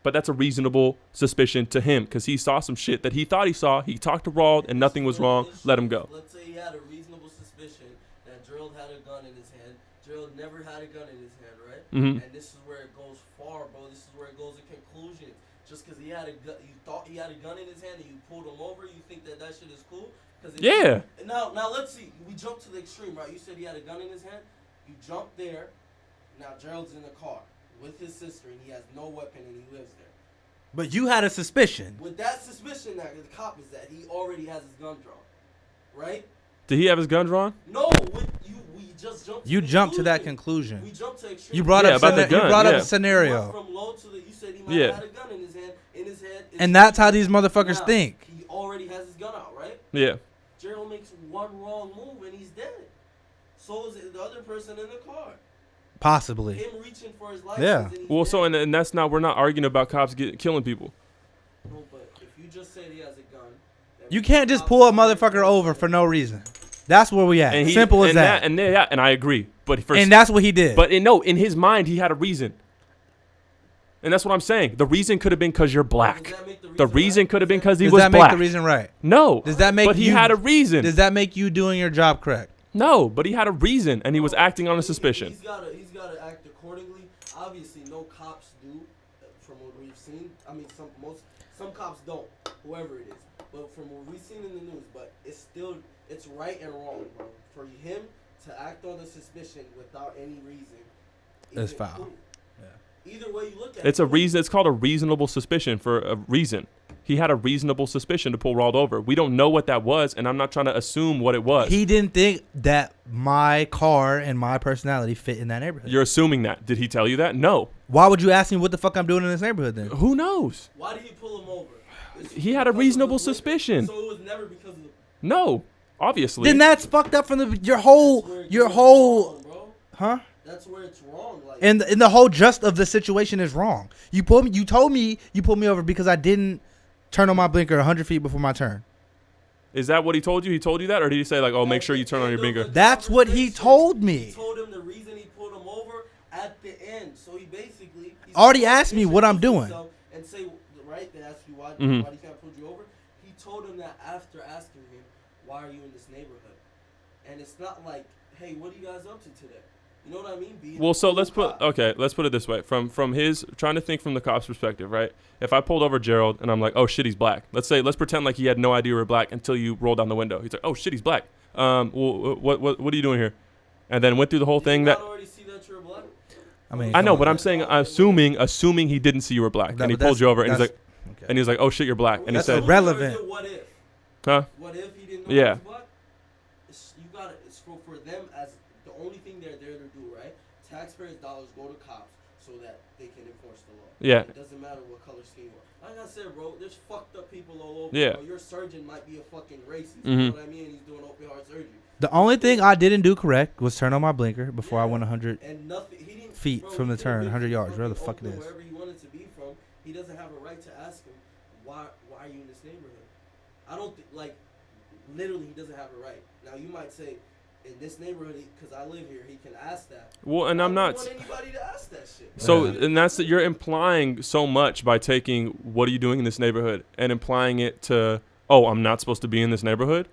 But that's a reasonable suspicion to him because he saw some shit that he thought he saw. He talked to Raw and nothing was wrong. Let him go. Let's say he had a reasonable suspicion that Gerald had a gun in his hand. Gerald never had a gun in his hand, right? Mm-hmm. And this is where it goes far, bro. This is where it goes to conclusions. Just because he had a gun, you thought he had a gun in his hand and you pulled him over, you think that shit is cool? Yeah. Now let's see. We jump to the extreme, right? You said he had a gun in his hand. You jump there. Now Gerald's in the car with his sister and he has no weapon and he lives there. But you had a suspicion. With that suspicion that the cop is that he already has his gun drawn, right? Did he have his gun drawn? No, we just jumped. You jumped to that conclusion. We jumped to extreme. You brought up about the gun. You brought up a scenario. From low to the, you said he might have had a gun in his hand. In his head. And that's how these motherfuckers think. He already has his gun out, right? Yeah. Gerald makes one wrong move and he's dead. So is the other person in the car. Possibly. Him reaching for his license. Yeah. Well, so and that's not. We're not arguing about cops killing people. No, but if you just say he has a gun, you can't just pull a motherfucker over for no reason. That's where we at. Simple as that. And I agree. But and that's what he did. But in his mind, he had a reason. And that's what I'm saying. The reason could have been because you're black. The reason could have been because he was black. Does that make the reason right? No. Does that make? But he had a reason. Does that make you doing your job correct? No, but he had a reason, and he was acting on a suspicion. He's gotta act accordingly. Obviously, no cops do, from what we've seen. I mean, some cops don't, whoever it is. But from what we've seen in the news, but it's right and wrong, bro. For him to act on the suspicion without any reason, that's foul. Cool. Yeah. Either way you look at it's a reason. It's called a reasonable suspicion for a reason. He had a reasonable suspicion to pull Raw over. We don't know what that was, and I'm not trying to assume what it was. He didn't think that my car and my personality fit in that neighborhood. You're assuming that. Did he tell you that? No. Why would you ask me what the fuck I'm doing in this neighborhood then? Who knows? Why did he pull him over? He had a reasonable suspicion. So it was never because of the... No, obviously. Then that's fucked up from your whole, wrong, bro. Huh? That's where it's wrong. Like, and the whole just of the situation is wrong. You told me you pulled me over because I didn't turn on my blinker 100 feet before my turn. Is that what he told you? He told you that? Or did he say, like, oh, make sure you turn on your blinker? That's what he told me. He told him the reason he pulled him over at the end. So he basically... already asked me what I'm doing. And say, right, they asked you why he kind of pulled you over. He told him that after asking him, why are you in this neighborhood? And it's not like, hey, what are you guys up to today? You know what I mean? Well, so let's put it this way. From his trying to think from the cop's perspective, right? If I pulled over Gerald and I'm like, oh shit, he's black. Let's pretend like he had no idea we were black until you roll down the window. He's like, oh shit, he's black. Well, what are you doing here? And then went through the whole thing that. Already see that you're black? I know, but I'm saying, assuming he didn't see you were black, and he pulled you over, and he's like, and he's like, oh shit, you're black, and he said, irrelevant. What if? Huh? What if he didn't know he was black? You got it's for them as the only thing they're there to do, right? Taxpayers' dollars go to cops so that they can enforce the law. Yeah. It doesn't matter what color scheme you are. Like I said, bro, there's fucked up people all over. Yeah. Bro. Your surgeon might be a fucking racist. Mm-hmm. You know what I mean? He's doing open heart surgery. The only thing I didn't do correct was turn on my blinker before I went 100 and nothing, he didn't, feet bro, from the turn, 100 yards, wherever the fuck it is. Wherever he wanted to be from, he doesn't have a right to ask him, why are you in this neighborhood? I don't literally, he doesn't have a right. Now, you might say, in this neighborhood, because I live here, he can ask that. Well, and I'm not. I don't want anybody to ask that shit. So, and that's you're implying so much by taking what are you doing in this neighborhood and implying it to, oh, I'm not supposed to be in this neighborhood.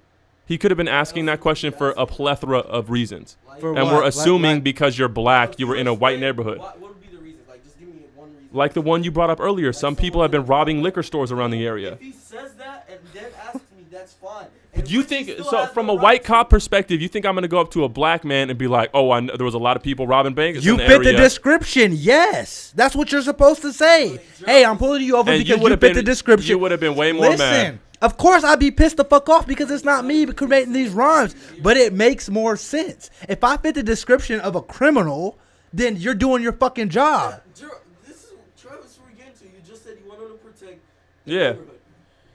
He could have been asking that question for a plethora of reasons. For and what? we're assuming Like, because you're black, you were in a white neighborhood. What would be the reason? Like, just give me one reason. Like the one you brought up earlier. Some people have been robbing liquor stores around the area. If he says that and then asks me, that's fine. But you think, so from a white cop perspective, you think I'm going to go up to a black man and be like, oh, I know there was a lot of people robbing banks you in the fit area. the description, yes. That's what you're supposed to say. Hey, I'm pulling you over And because you would've fit been- the description. You would have been way more Listen, mad. of course I'd be pissed the fuck off because it's not me creating these rhymes, but it makes more sense. If I fit the description of a criminal, then you're doing your fucking job. This is Travis we're getting to. You just said you wanted to protect the Yeah. neighborhood.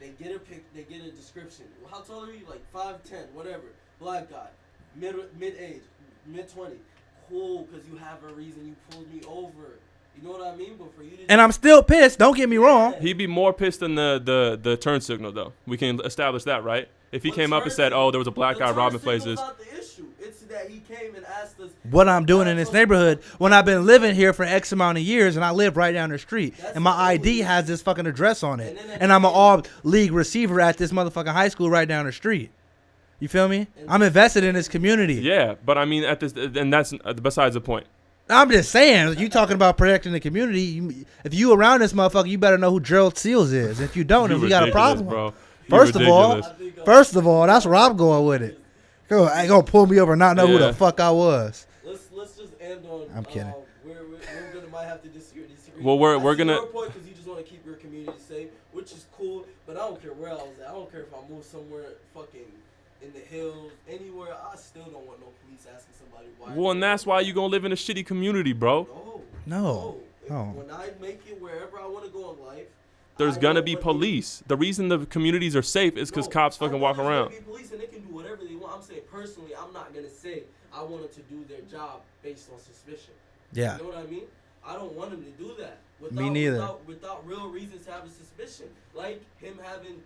They get a description. How tall are you? Like 5'10", whatever. Black guy, mid-age, mid-20. Cool, because you have a reason you pulled me over. You know what I mean? But for you to And I'm still pissed, don't get me wrong. He'd be more pissed than the turn signal, though. We can establish that, right? If he came up and said, oh, there was a black guy robbing places. Not the issue. It's that he came and asked us What I'm doing in this neighborhood when I've been living here for X amount of years and I live right down the street and my ID has this fucking address on it and I'm an all-league receiver at this motherfucking high school right down the street. You feel me? I'm invested in this community. Yeah, but I mean, and that's besides the point. I'm just saying, you talking about protecting the community. If you around this motherfucker, you better know who Gerald Seals is. If you don't, then we got a problem. Bro. First of all, that's where I'm going with it. I ain't gonna pull me over and not know who the fuck I was. Let's just end on. I'm kidding. We're might have to disagree. Well, we're gonna. Your point because you just want to keep your community safe, which is cool. But I don't care where I was at. I don't care if I moved somewhere fucking in the hills, anywhere. I still don't want no police asking somebody why. Well, and that's why you gonna live in a shitty community, bro. No. When I make it wherever I want to go in life, There's gonna be police. The reason the communities are safe is because cops fucking walk around. Be police and they can do whatever they want. I'm saying personally, I'm not gonna say I want them to do their job based on suspicion. Yeah. You know what I mean? I don't want them to do that. Me neither. Without real reasons to have a suspicion, like him having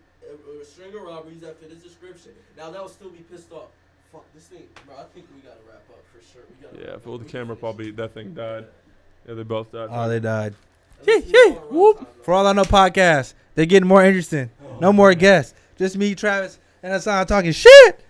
a string of robberies that fit his description. Now that would still be pissed off. Fuck this thing, bro. I think we gotta wrap up for sure. Yeah, well, the camera probably that thing died. Yeah, they both died. Oh, they died. Whoop. For All I Know podcast, they're getting more interesting. No more guests. Just me, Travis, and Hassan talking shit.